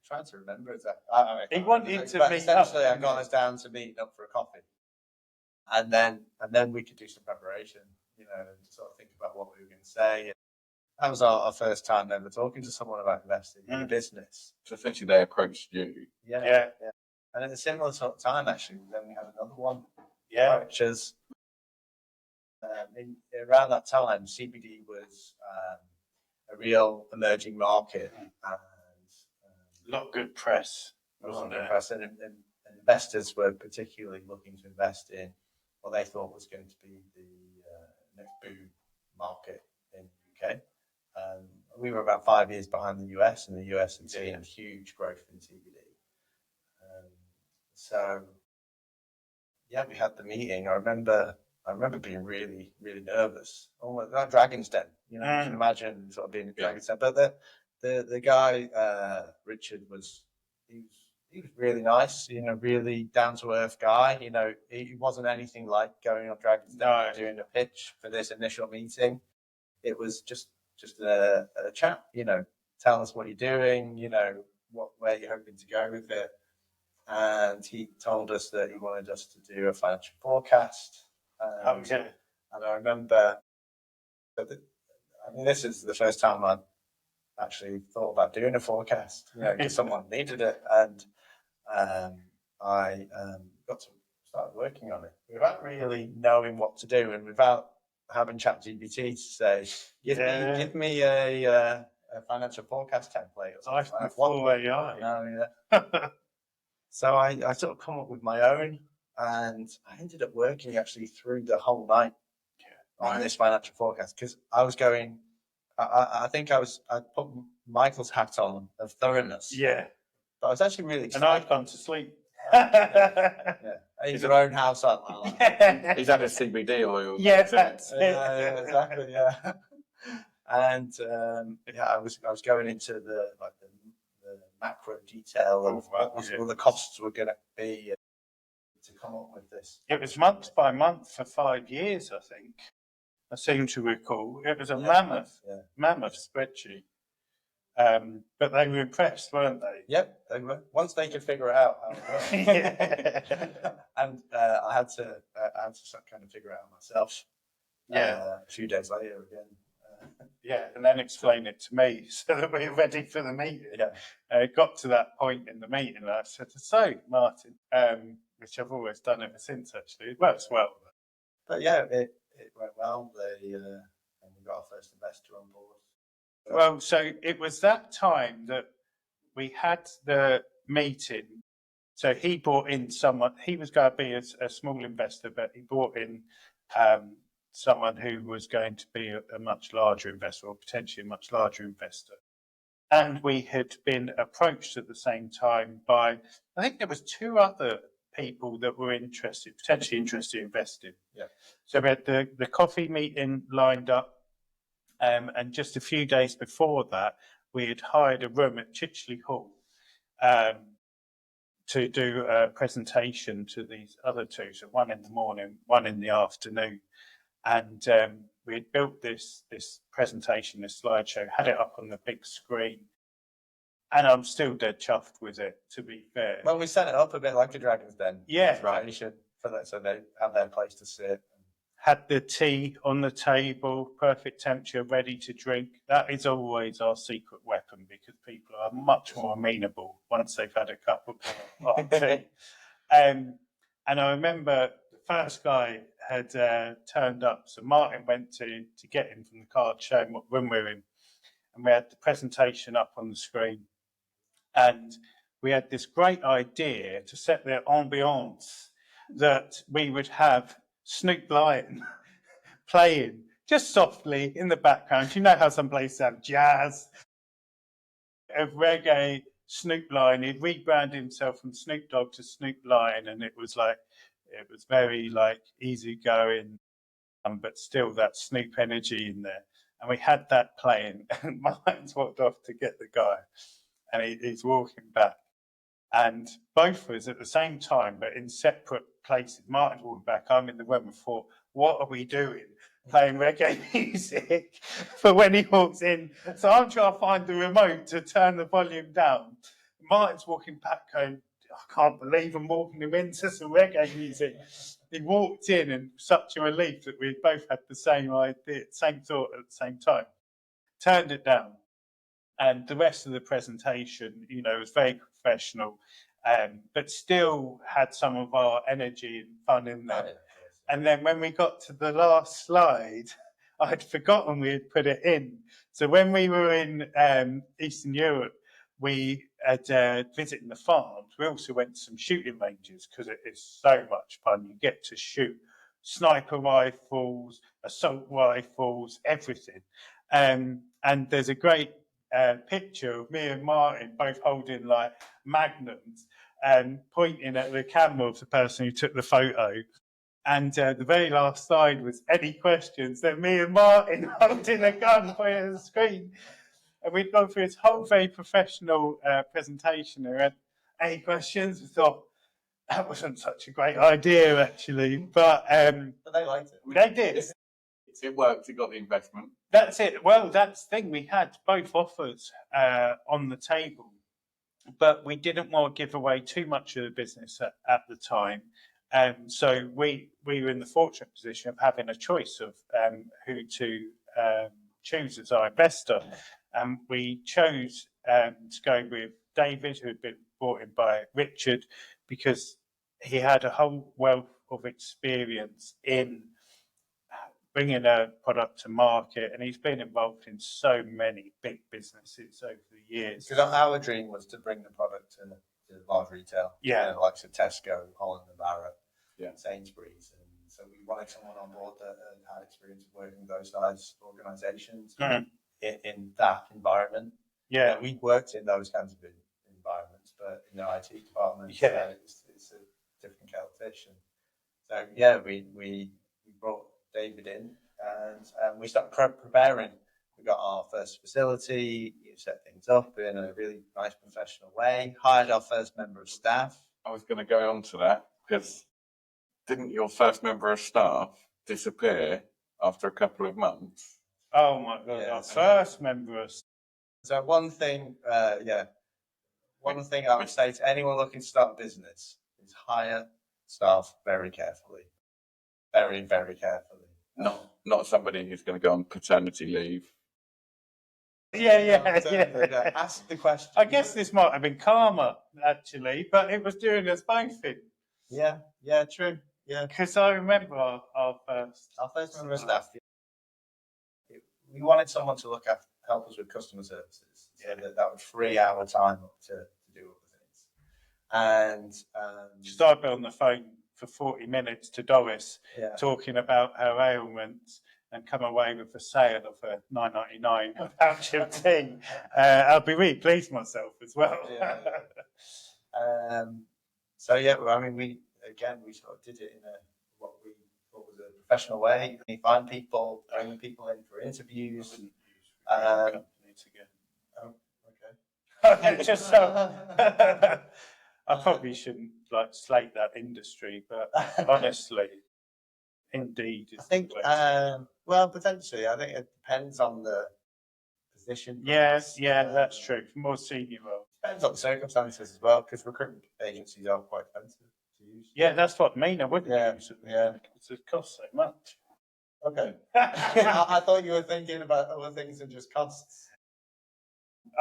S2: Trying to remember exactly.
S3: He wanted to
S2: but
S3: meet
S2: essentially,
S3: up.
S2: I got us down to meeting up for a coffee, and then we could do some preparation, and sort of think about what we were going to say. That was our first time ever talking to someone about investing in business.
S1: So essentially, they approached you.
S2: Yeah. And at a similar sort of time, actually, then we had another one.
S3: Yeah.
S2: Which is around that time, CBD was a real emerging market, and
S3: A lot of good press, wasn't there?
S2: and investors were particularly looking to invest in what they thought was going to be the next boom market in the UK. We were about 5 years behind the US, and the US had seen huge growth in CBD. So, yeah, we had the meeting. I remember being really, really nervous. Almost like Dragon's Den, you can imagine sort of being a Dragon's Den. But the guy, Richard, was really nice, really down to earth guy. He wasn't anything like going on Dragon's Den and doing a pitch for this initial meeting. It was just a chat, tell us what you're doing, where you're hoping to go with it. And he told us that he wanted us to do a financial forecast. And I remember, this is the first time I actually thought about doing a forecast, because someone needed it. And I got to start working on it without really knowing what to do, and without having ChatGPT to say, give me a financial forecast template. Or something.
S3: Before AI.
S2: So I sort of come up with my own, and I ended up working actually through the whole night on this financial forecast, because I was going. I think I put Michael's hat on of thoroughness.
S3: Yeah.
S2: But I was actually really excited.
S3: And I'd gone to sleep.
S2: He's your own house.
S1: Is that a CBD oil?
S3: Yeah, that's it.
S2: Exactly. Yeah. And I was going into the macro detail of what the costs were going to be to come up with this.
S3: It was month by month for 5 years, I think. I seem to recall. It was a mammoth spreadsheet. But they were impressed, weren't they?
S2: Yep, they were. Once they could figure it out how it worked. And I had to kind of figure it out myself. A few days later again.
S3: And then explain it to me so that we're ready for the meeting. It got to that point in the meeting, and I said, "So, Martin," which I've always done ever since. Actually, it works well.
S2: But yeah, it went well. And we got our first investor on board.
S3: Well, so it was that time that we had the meeting. So he brought in someone. He was going to be a small investor, but he brought in someone who was going to be a much larger investor, or potentially a much larger investor. And we had been approached at the same time by, I think there was 2 other people that were potentially interested in investing.
S2: Yeah.
S3: So we had the coffee meeting lined up. And just a few days before that, we had hired a room at Chichley Hall to do a presentation to these other 2. So one in the morning, one in the afternoon. And we had built this presentation, this slideshow, had it up on the big screen. And I'm still dead chuffed with it, to be fair.
S2: Well, we set it up a bit like a Dragon's Den.
S3: Yeah.
S2: Right. For that, so they have their place to sit.
S3: Had the tea on the table, perfect temperature, ready to drink. That is always our secret weapon, because people are much more amenable once they've had a cup of tea. And I remember the first guy had turned up, so Martin went to get him from the car to show him what room we're in. And we had the presentation up on the screen. And we had this great idea to set the ambiance that we would have Snoop Lion playing just softly in the background. You know how some places have jazz, of reggae, Snoop Lion. He'd rebranded himself from Snoop Dogg to Snoop Lion, and it was very like easygoing, but still that Snoop energy in there. And we had that playing, and Martin's walked off to get the guy, and he's walking back. And both of us at the same time, but in separate places. Martin's walking back, I'm in the room and thought, what are we doing? Playing reggae music for when he walks in. So I'm trying to find the remote to turn the volume down. Martin's walking back going, I can't believe I'm walking him into some reggae music. He walked in and such a relief that we both had the same idea, same thought at the same time. Turned it down. And the rest of the presentation, was very professional, but still had some of our energy and fun in there. And then when we got to the last slide, I'd forgotten we had put it in. So when we were in Eastern Europe, we had visiting the farms. We also went to some shooting ranges because it is so much fun. You get to shoot sniper rifles, assault rifles, everything. And there's a great picture of me and Martin both holding like magnums and pointing at the camera of the person who took the photo. And the very last slide was any questions. Then me and Martin holding a gun pointing at the screen. And we'd gone through this whole very professional presentation. And we had any questions. We thought that wasn't such a great idea, actually. But
S2: they liked it.
S3: They did.
S1: It worked. It got the investment.
S3: That's it. Well, that's the thing. We had both offers on the table, but we didn't want to give away too much of the business at the time. So we were in the fortunate position of having a choice of who to choose as our investor. We chose to go with David, who had been brought in by Richard, because he had a whole wealth of experience in bringing a product to market, and he's been involved in so many big businesses over the years.
S2: Because our dream was to bring the product to large retail, like Tesco, Holland and Barrett, Sainsbury's, and so we wanted someone on board that had experience working with those size organisations in that environment.
S3: Yeah,
S2: we worked in those kinds of environments, but in the IT department, it's a different kettle of fish. And so we brought David in, and we started preparing. We got our first facility, set things up in a really nice professional way, hired our first member of staff.
S1: I was going to go on to that, because didn't your first member of staff disappear after a couple of months?
S3: Oh my God, our first member of staff.
S2: So one thing I would say to anyone looking to start a business is hire staff very carefully. Very, very carefully.
S1: Not somebody who's going to go on paternity leave.
S3: Yeah.
S2: Ask the question.
S3: I guess this might have been karma, actually, but it was doing us both in.
S2: Yeah, true. Yeah.
S3: Because I remember our first
S2: member of staff. We wanted someone to help us with customer services. So that would free our time up to do other things. And
S3: just I've been on the phone for 40 minutes to Doris, talking about her ailments, and come away with a sale of a £9.99 pouch of tea. I'll be really pleased myself as well.
S2: We sort of did it in what we thought was a professional way. We find people, bring people in for interviews.
S3: Just so I probably shouldn't slate that industry, but honestly, indeed,
S2: I think potentially. I think it depends on the position.
S3: Yes, that's true. More senior role.
S2: Depends on the circumstances as well, because recruitment agencies are quite expensive to use.
S3: Yeah, that's what I mean. I wouldn't use it.
S2: Yeah,
S3: because it costs so much.
S2: Okay. I thought you were thinking about other things than just costs.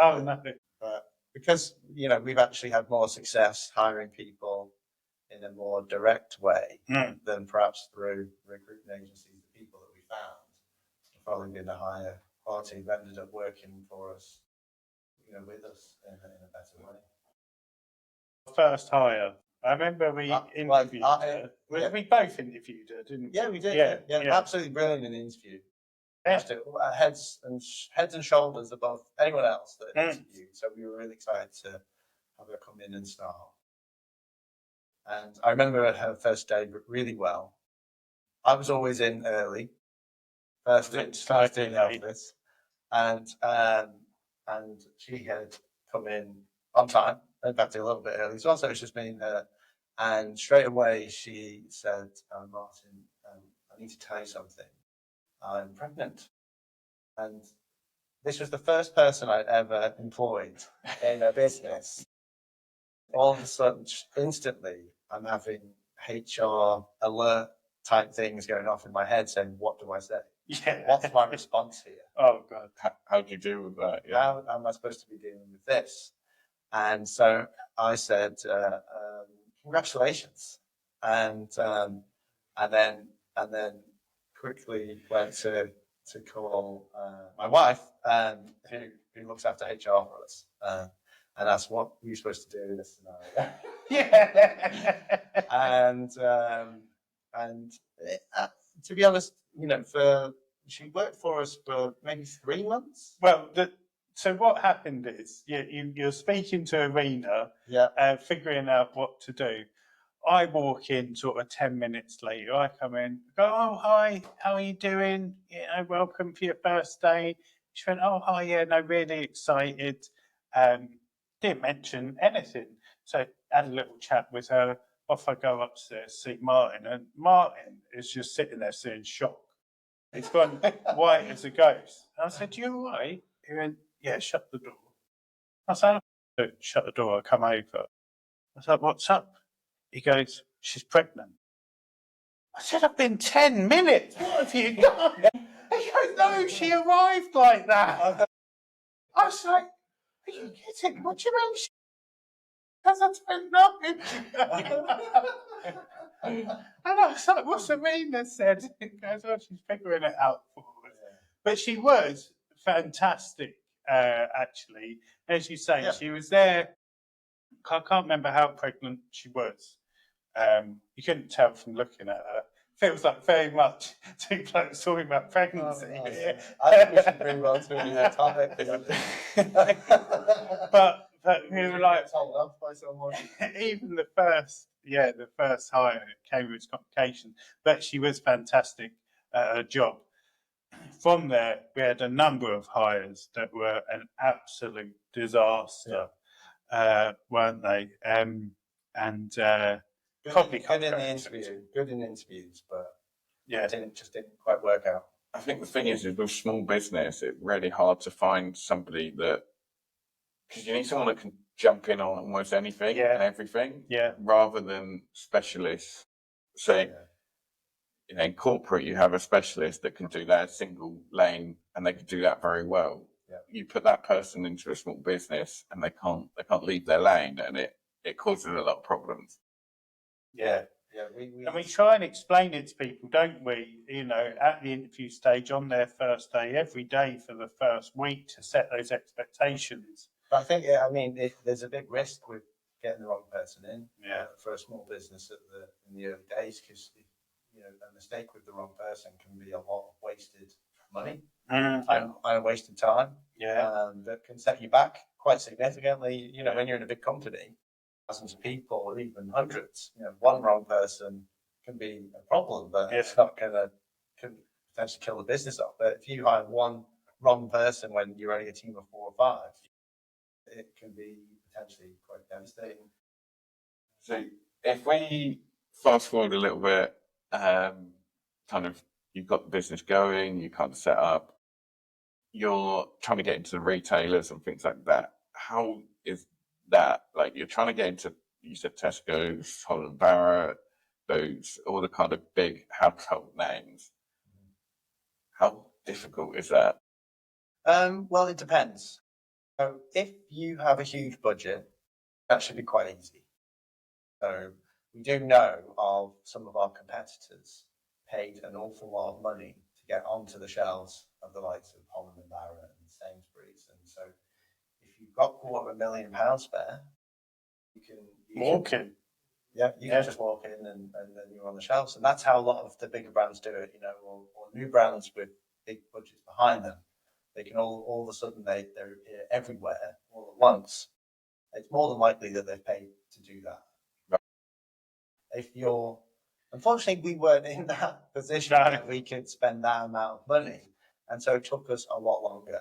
S3: Oh, nothing.
S2: But because we've actually had more success hiring people in a more direct way than perhaps through recruitment agencies. The people that we found have probably been a higher quality, have ended up working for us, with us in a better way.
S3: First hire. I remember we interviewed her. We both interviewed her, didn't we?
S2: Yeah, we did. Yeah. Absolutely brilliant in the interview. Heads and shoulders above anyone else that interviewed. So we were really excited to have her come in and start. And I remember her first day really well. I was always in early, first in the office, and she had come in on time, in fact a little bit early as well, so it was just me and her. And straight away she said, Martin, I need to tell you something. I'm pregnant. And this was the first person I'd ever employed in a business. All of a sudden, instantly, I'm having HR alert type things going off in my head saying, what do I say?
S3: Yeah.
S2: What's my response here?
S3: Oh, God.
S1: How do you deal with that? Yeah.
S2: How am I supposed to be dealing with this? And so I said, congratulations. And then quickly went to call my wife, who looks after HR for us, and asked what were you supposed to do in this scenario.
S3: Yeah.
S2: And to be honest, she worked for us for maybe 3 months.
S3: Well, so what happened is you're speaking to Arena, figuring out what to do. I walk in sort of 10 minutes later. I come in, go, oh, hi, how are you doing? Welcome for your first day. She went, oh, hi, yeah, no, really excited. Didn't mention anything. So I had a little chat with her. Off I go upstairs, see Martin, and Martin is just sitting there in shock. He's gone white as a ghost. And I said, you all right? He went, yeah, shut the door. I said, shut the door, I'll come over. I said, what's up? He goes, she's pregnant. I said, I've been 10 minutes. What have you done? He goes, no, she arrived like that. I was like, are you kidding? What do you mean? Because I don't know. And I was like, what's Serena said? He goes, oh, she's figuring it out for us. But she was fantastic, actually. As you say, she was there. I can't remember how pregnant she was. You couldn't tell from looking at her. Feels like very much two blokes talking about pregnancy.
S2: I think we should bring on to a topic.
S3: But we were like,
S2: told off by someone.
S3: Even the first hire came with complications, but she was fantastic at her job. From there, we had a number of hires that were an absolute disaster, weren't they? Probably
S2: good in the interviews, but it just didn't quite work out.
S1: I think the thing is with small business, it's really hard to find somebody that, because you need someone that can jump in on almost anything and everything, rather than specialists. So, in corporate, you have a specialist that can do that single lane, and they can do that very well.
S2: Yeah.
S1: You put that person into a small business, and they can't leave their lane, and it causes a lot of problems.
S3: Yeah. And we try and explain it to people, don't we? At the interview stage, on their first day, every day for the first week, to set those expectations.
S2: But I think, there's a big risk with getting the wrong person in for a small business in the early days, because a mistake with the wrong person can be a lot of wasted money and wasted time. That can set you back quite significantly. When you're in a big company, thousands of people, or even hundreds, one wrong person can be a problem, but it's not can potentially kill the business off. But if you hire one wrong person when you're only a team of 4 or 5, it can be potentially quite devastating.
S1: So if we fast forward a little bit, you've got the business going, you kind of set up, you're trying to get into the retailers and things like that. How is that? Like, you're trying to get into, you said Tesco's, Holland Barrett, those, all the kind of big household names. How difficult is that?
S2: Well, it depends. So if you have a huge budget, that should be quite easy. So we do know of some of our competitors paid an awful lot of money to get onto the shelves of the likes of Holland & Barrett and Sainsbury's. And so if you've got £250,000 spare, you can
S3: walk in.
S2: Yeah, you can just walk in and then you're on the shelves. And that's how a lot of the bigger brands do it, or new brands with big budgets behind them. They can all of a sudden they're everywhere all at once. it's more than likely that they've paid to do that.
S1: Right.
S2: If you're, unfortunately, we weren't in that position
S3: No.
S2: that we could spend that amount of money, and so it took us a lot longer.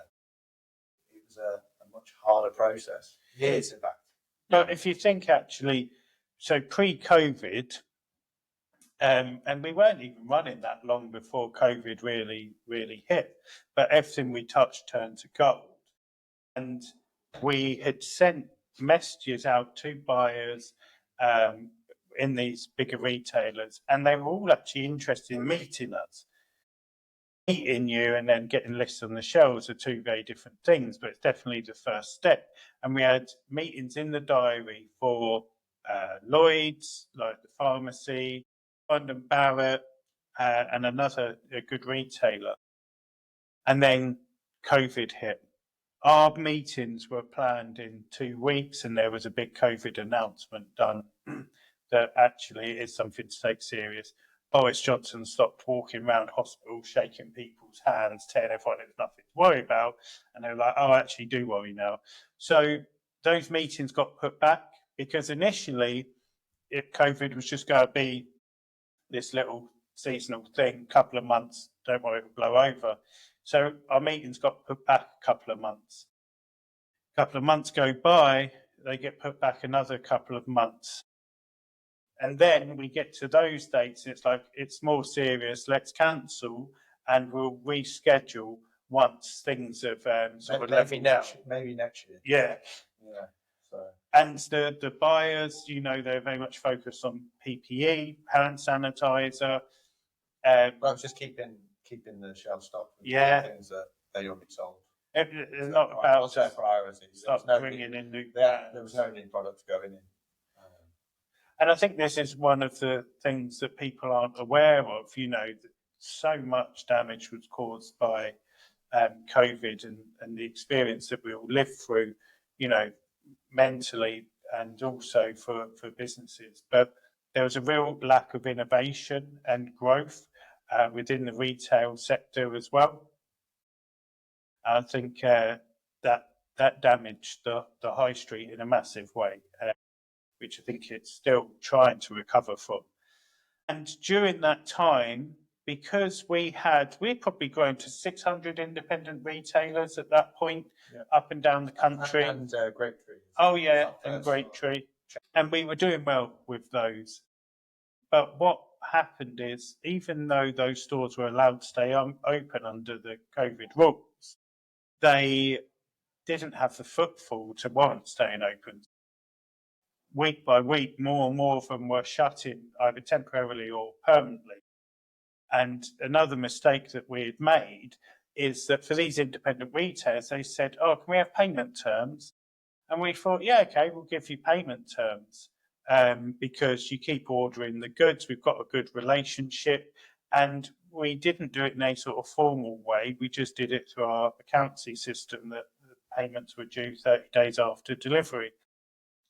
S2: It was a much harder process. Years, in fact.
S3: But if you think actually, so pre-COVID, and we weren't even running that long before COVID really hit, but everything we touched turned to gold. And we had sent messages out to buyers in these bigger retailers, and they were all actually interested in meeting us. Meeting you and then getting lists on the shelves are two very different things, but it's definitely the first step. And we had meetings in the diary for Lloyd's, like the pharmacy, London Barrett, and another a good retailer. And then COVID hit. Our meetings were planned in 2 weeks, and there was a big COVID announcement done that actually is something to take serious. Boris Johnson stopped walking around hospitals, shaking people's hands, telling everyone there's nothing to worry about. And they were like, oh, I actually do worry now. So those meetings got put back because initially COVID was just going to be this little seasonal thing, couple of months, don't worry, it'll blow over. So our meetings got put back a couple of months. A couple of months go by, they get put back another couple of months. And then we get to those dates, and it's like, it's more serious, let's cancel, and we'll reschedule once things have sort of leveled out.
S2: Maybe next year.
S3: Yeah.
S2: Yeah. So.
S3: And the buyers, you know, they're very much focused on PPE, hand sanitizer.
S2: Well, just keeping the shelf stocked with things that they already sold.
S3: It's not about
S2: what's their priorities.
S3: Start bringing in new.
S2: There was no new products going in.
S3: And I think this is one of the things that people aren't aware of. You know, so much damage was caused by COVID and the experience that we all lived through, you know, mentally and also for businesses. But there was a real lack of innovation and growth within the retail sector as well. I think that damaged the high street in a massive way, which I think it's still trying to recover from. And during that time, because we'd probably grown to 600 independent retailers at that point, up and down the country.
S2: And Grapetree.
S3: Oh yeah, and Grapetree. And we were doing well with those. But what happened is, even though those stores were allowed to stay open under the COVID rules, they didn't have the footfall to warrant staying open. Week by week, more and more of them were shutting, either temporarily or permanently. And another mistake that we had made is that for these independent retailers, they said, oh, can we have payment terms? And we thought, yeah, okay, we'll give you payment terms because you keep ordering the goods. We've got a good relationship. And we didn't do it in a sort of formal way. We just did it through our accountancy system that the payments were due 30 days after delivery.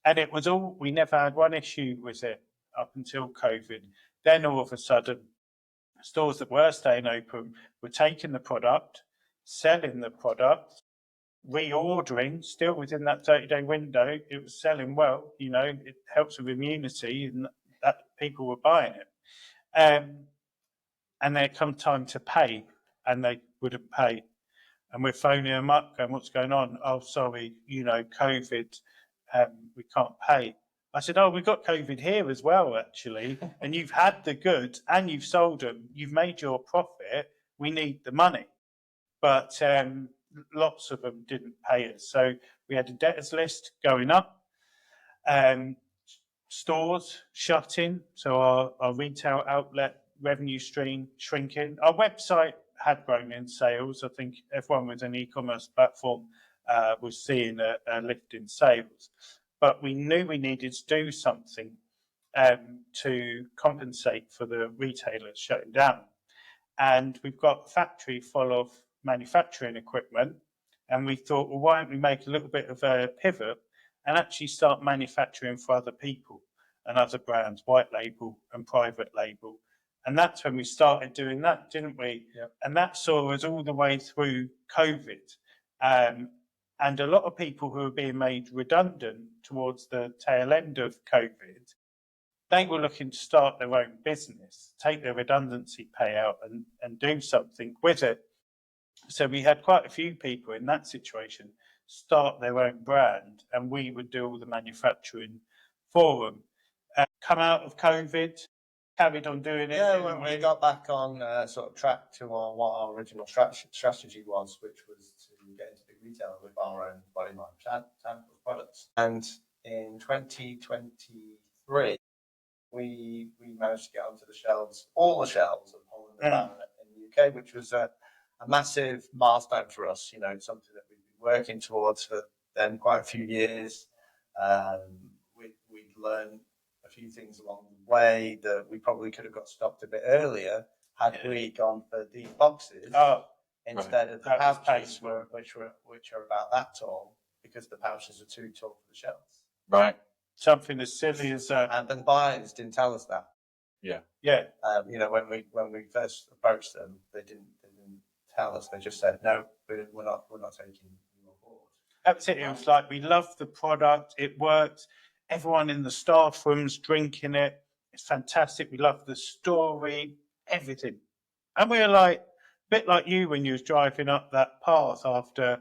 S3: And it was all, we never had one issue with it up until COVID. Then all of a sudden, stores that were staying open were taking the product, selling the product, reordering, still within that 30-day window. It was selling well, you know, it helps with immunity and that people were buying it. And then it come time to pay and they wouldn't pay. And we're phoning them up going, what's going on? Oh, sorry, you know, COVID. We can't pay. I said, oh, we've got COVID here as well, actually. And you've had the goods and you've sold them. You've made your profit. We need the money. But lots of them didn't pay us. So we had a debtors list going up. Stores shutting. So our retail outlet revenue stream shrinking. Our website had grown in sales. I think everyone with an e-commerce platform was seeing a lift in sales. But we knew we needed to do something to compensate for the retailers shutting down. And we've got a factory full of manufacturing equipment. And we thought, well, why don't we make a little bit of a pivot and actually start manufacturing for other people and other brands, white label and private label. And that's when we started doing that, didn't we?
S2: Yep.
S3: And that saw us all the way through COVID. And a lot of people who were being made redundant towards the tail end of COVID, they were looking to start their own business, take their redundancy payout and do something with it. So we had quite a few people in that situation start their own brand, and we would do all the manufacturing for them. Come out of COVID, carried on doing it.
S2: Yeah, when we got back on sort of track to what our original strategy was, which was to get into big retail with our own Botanicals products. And in 2023, we managed to get onto the shelves, all the shelves of Holland and Barrett in the UK, which was a massive milestone for us. You know, something that we've been working towards for then quite a few years. We'd learned a few things along the way that we probably could have got stopped a bit earlier had we gone for these boxes instead of the pouches, which are about that tall, because the pouches are too tall for the shelves.
S1: Right.
S3: Something as silly as
S2: and the buyers didn't tell us that.
S1: Yeah.
S3: Yeah.
S2: You know, when we first approached them, they didn't tell us. They just said, no, we're not taking you on board.
S3: That's it. It was like, we love the product. It works. Everyone in the staff room's drinking it. It's fantastic. We love the story, everything. And we were like, a bit like you when you was driving up that path after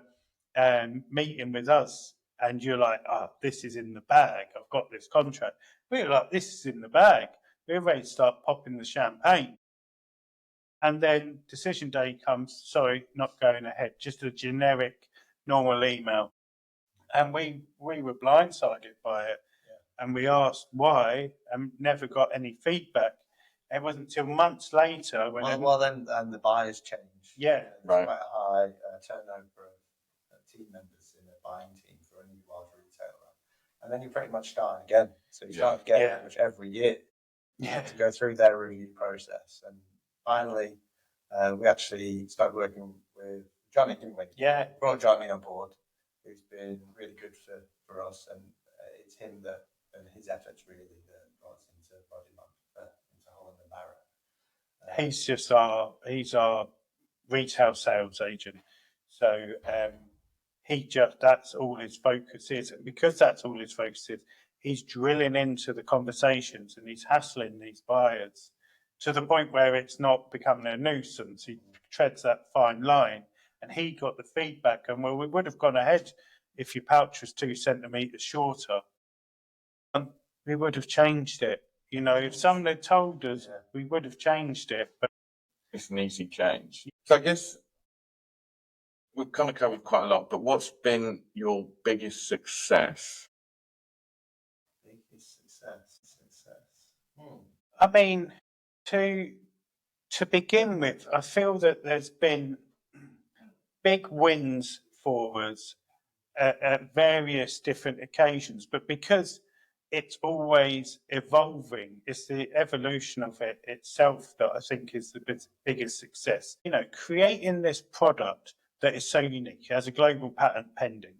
S3: meeting with us, and you're like, oh, this is in the bag. I've got this contract. We were like, this is in the bag. We're ready to start popping the champagne. And then decision day comes, sorry, not going ahead, just a generic, normal email. And we were blindsided by it. Yeah. And we asked why and never got any feedback. It wasn't until months later when...
S2: then the buyers changed.
S3: Yeah.
S2: There's quite a high turnover of team members in a buying team for a new large retailer. And then you pretty much start again. So you start again pretty much every year to go through their review process. And finally, we actually started working with Johnny, didn't we?
S3: Yeah.
S2: Brought Johnny on board, who's been really good for us. And it's him and his efforts really that got us into into Holland and Barrett.
S3: He's our retail sales agent. So that's all his focus is. And because that's all his focus is, he's drilling into the conversations and he's hassling these buyers to the point where it's not becoming a nuisance. He treads that fine line, and he got the feedback. And well, we would have gone ahead if your pouch was 2 centimeters shorter. And we would have changed it. You know, if someone had told us, we would have changed it. But
S1: it's an easy change. So I guess we've kind of covered quite a lot, but what's been your biggest success?
S2: Biggest success.
S3: I mean, to begin with, I feel that there's been big wins for us at various different occasions, but because it's always evolving, it's the evolution of it itself that I think is the biggest success. You know, creating this product that is so unique, has a global patent pending,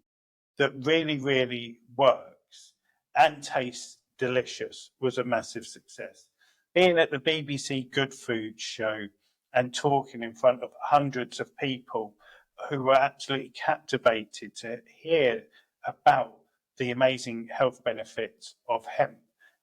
S3: that really, really works and tastes delicious was a massive success. Being at the BBC Good Food show and talking in front of hundreds of people who were absolutely captivated to hear about the amazing health benefits of hemp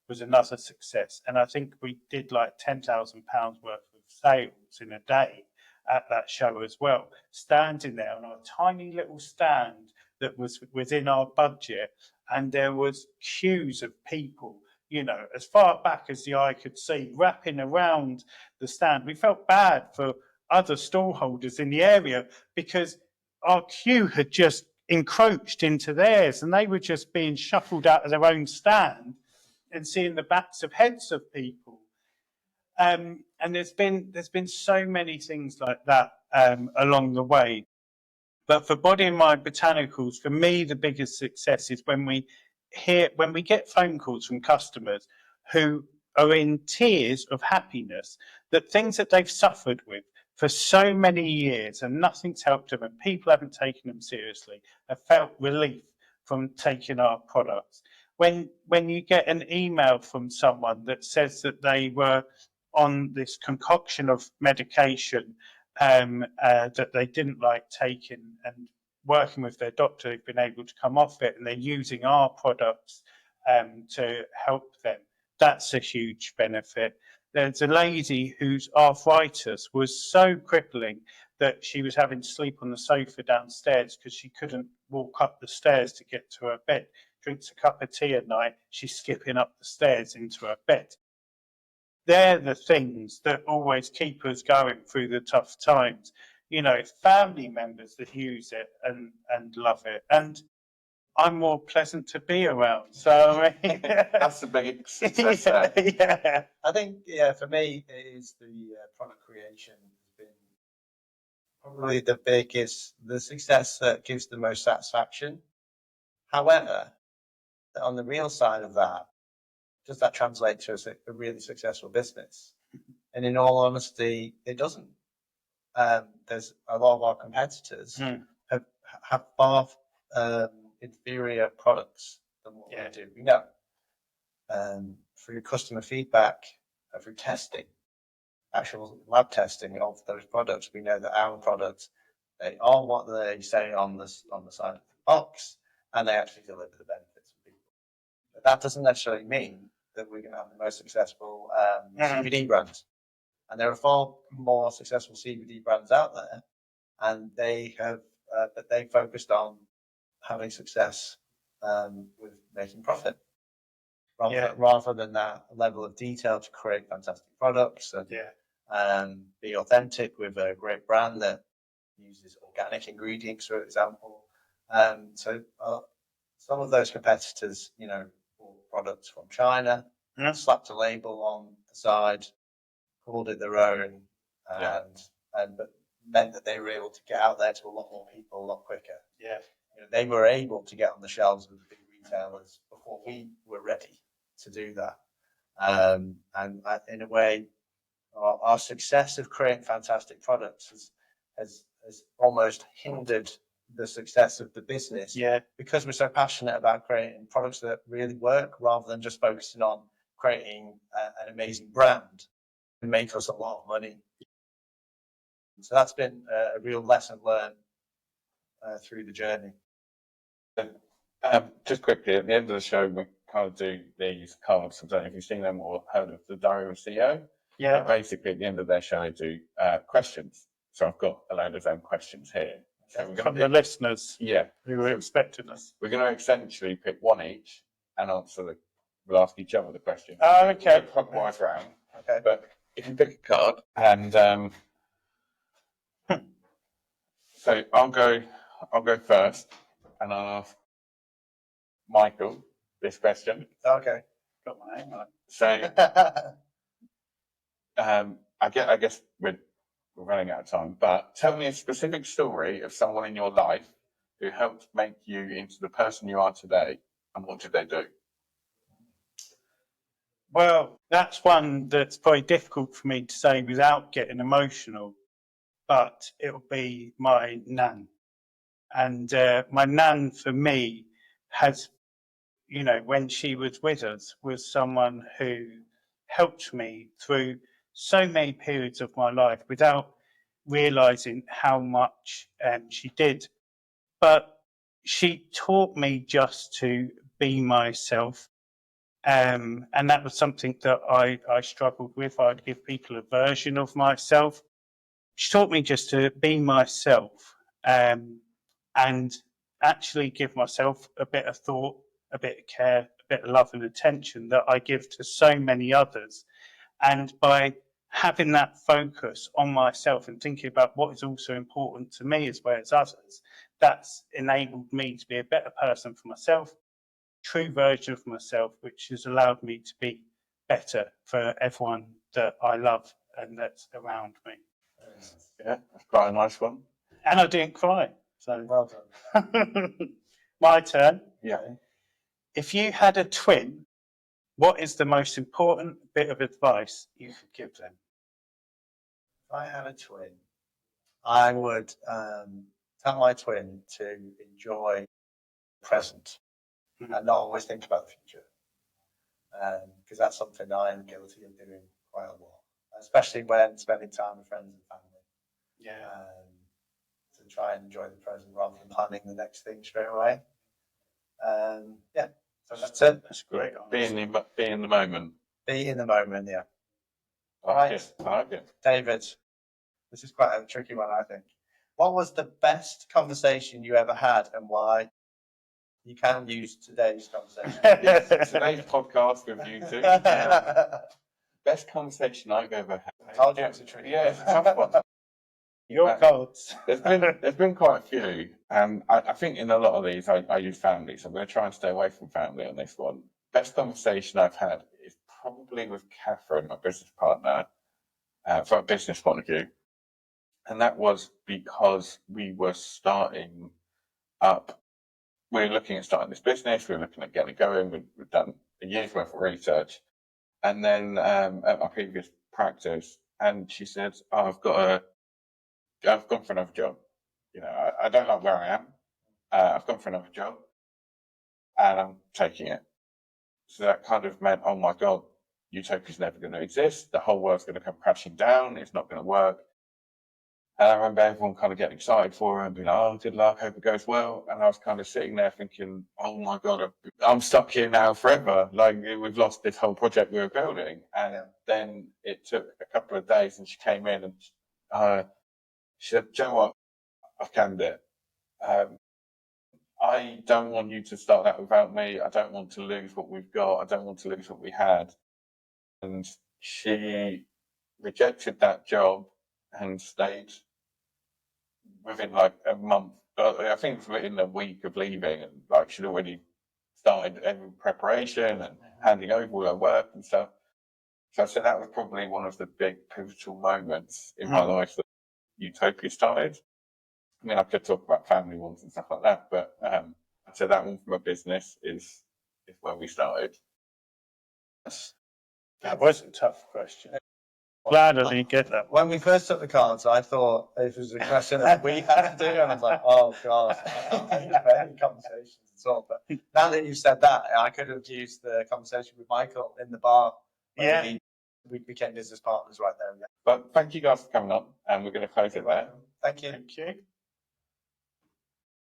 S3: was another success. And I think we did like £10,000 worth of sales in a day at that show as well, standing there on a tiny little stand that was within our budget, and there was queues of people, you know, as far back as the eye could see, wrapping around the stand. We felt bad for other stallholders in the area because our queue had just encroached into theirs, and they were just being shuffled out of their own stand and seeing the backs of heads of people. And there's been so many things like that along the way. But for Body and Mind Botanicals, for me, the biggest success is when we get phone calls from customers who are in tears of happiness that things that they've suffered with for so many years and nothing's helped them and people haven't taken them seriously, have felt relief from taking our products. When you get an email from someone that says that they were on this concoction of medication that they didn't like taking, and working with their doctor, they've been able to come off it, and they're using our products to help them. That's a huge benefit. There's a lady whose arthritis was so crippling that she was having to sleep on the sofa downstairs because she couldn't walk up the stairs to get to her bed. Drinks a cup of tea at night, she's skipping up the stairs into her bed. They're the things that always keep us going through the tough times. You know, family members that use it and love it. And I'm more pleasant to be around. So I mean,
S1: That's the big success there.
S3: yeah.
S2: I think, for me, it is the product creation has been probably the success that gives the most satisfaction. However, on the real side of that, does that translate to a really successful business? And in all honesty, it doesn't. There's a lot of our competitors have far inferior products than what we do. We know through customer feedback, through testing, actual lab testing of those products, we know that our products, they are what they say on the side of the box, and they actually deliver the benefits for people. But that doesn't necessarily mean that we're going to have the most successful CBD brands. And there are far more successful CBD brands out there, and they have, but they focused on having success with making profit, rather than that level of detail to create fantastic products and be authentic with a great brand that uses organic ingredients, for example. So some of those competitors, bought products from China, slapped a label on the side, called it their own, but meant that they were able to get out there to a lot more people a lot quicker.
S3: Yeah.
S2: They were able to get on the shelves of the big retailers before we were ready to do that. And in a way, our success of creating fantastic products has almost hindered the success of the business.
S3: Yeah.
S2: Because we're so passionate about creating products that really work, rather than just focusing on creating an amazing brand and make us a lot of money. So that's been a real lesson learned through the journey.
S1: Just quickly, at the end of the show, we kind of do these cards. I don't know if you've seen them or heard of the Diary of a CEO.
S3: Yeah.
S1: But basically, at the end of their show, I do questions. So I've got a load of them questions here. So we're
S3: From the listeners who were expecting us.
S1: We're going to essentially pick one each and answer we'll ask each other the question.
S3: Oh, okay.
S1: Clockwise round.
S2: Okay.
S1: But if you pick a card, and so I'll go first, and I'll ask Michael this question.
S2: Okay.
S3: Got my name right.
S1: So I guess we're running out of time, but tell me a specific story of someone in your life who helped make you into the person you are today, and what did they do?
S3: Well, that's one that's probably difficult for me to say without getting emotional, but it'll be my nan. And my nan, for me, has, when she was with us, was someone who helped me through so many periods of my life without realizing how much she did. But she taught me just to be myself. And that was something that I struggled with. I'd give people a version of myself. She taught me just to be myself and actually give myself a bit of thought, a bit of care, a bit of love and attention that I give to so many others. And by having that focus on myself and thinking about what is also important to me as well as others, that's enabled me to be a better person for myself, true version of myself, which has allowed me to be better for everyone that I love and that's around me.
S1: Yeah, that's quite a nice one.
S3: And I didn't cry. So
S2: Well done.
S3: my turn.
S1: Yeah.
S3: If you had a twin, what is the most important bit of advice you could give them?
S2: If I had a twin, I would tell my twin to enjoy the present and not always think about the future. Because that's something I am guilty of doing quite a lot, especially when spending time with friends and family.
S3: Yeah.
S2: To to try and enjoy the present rather than planning the next thing straight away. Yeah, so that's it.
S3: That's great.
S1: Be in the moment.
S2: Be in the moment, yeah.
S1: I like it. I like it.
S2: David, this is quite a tricky one, I think. What was the best conversation you ever had and why? You can use today's conversation.
S1: Yes, today's podcast with you two. Best conversation I've ever had.
S2: Told you it's a tricky
S1: Yeah, it's a tough one.
S3: Your cards.
S1: There's been quite a few, and I think in a lot of these I use family, so I'm going to try and stay away from family on this one. Best conversation I've had is probably with Catherine, my business partner, from a business point of view, and that was because we were starting up. We were looking at starting this business. We were looking at getting it going. We've done a year's worth of research, and then at my previous practice, and she said, "Oh, I've gone for another job. You know, I don't like where I am. I've gone for another job, and I'm taking it." So that kind of meant, oh my God, Utopia's never going to exist. The whole world's going to come crashing down. It's not going to work. And I remember everyone kind of getting excited for her and being like, "Oh, good luck, hope it goes well." And I was kind of sitting there thinking, oh my God, I'm stuck here now forever. Like, we've lost this whole project we were building. And then it took a couple of days and she came in and she said, "Do you know what? I've canned it. I don't want you to start that without me. I don't want to lose what we've got. I don't want to lose what we had." And she rejected that job and stayed within like a month. I think within a week of leaving, and like she'd already started every preparation and handing over all her work and stuff. So I said that was probably one of the big pivotal moments in my life that Utopia started. I mean, I could talk about family ones and stuff like that, but I said that one from a business is where we started.
S3: That was a tough question. Glad I didn't get that one.
S2: When we first took the cards, I thought it was a question that we had to do, and I was like, oh God, I can't think of any conversations at all. But now that you've said that, I could have used the conversation with Michael in the bar.
S3: Yeah.
S2: We became business partners right there.
S1: But thank you guys for coming on, and we're going to close it there.
S2: Thank you.
S3: Thank you.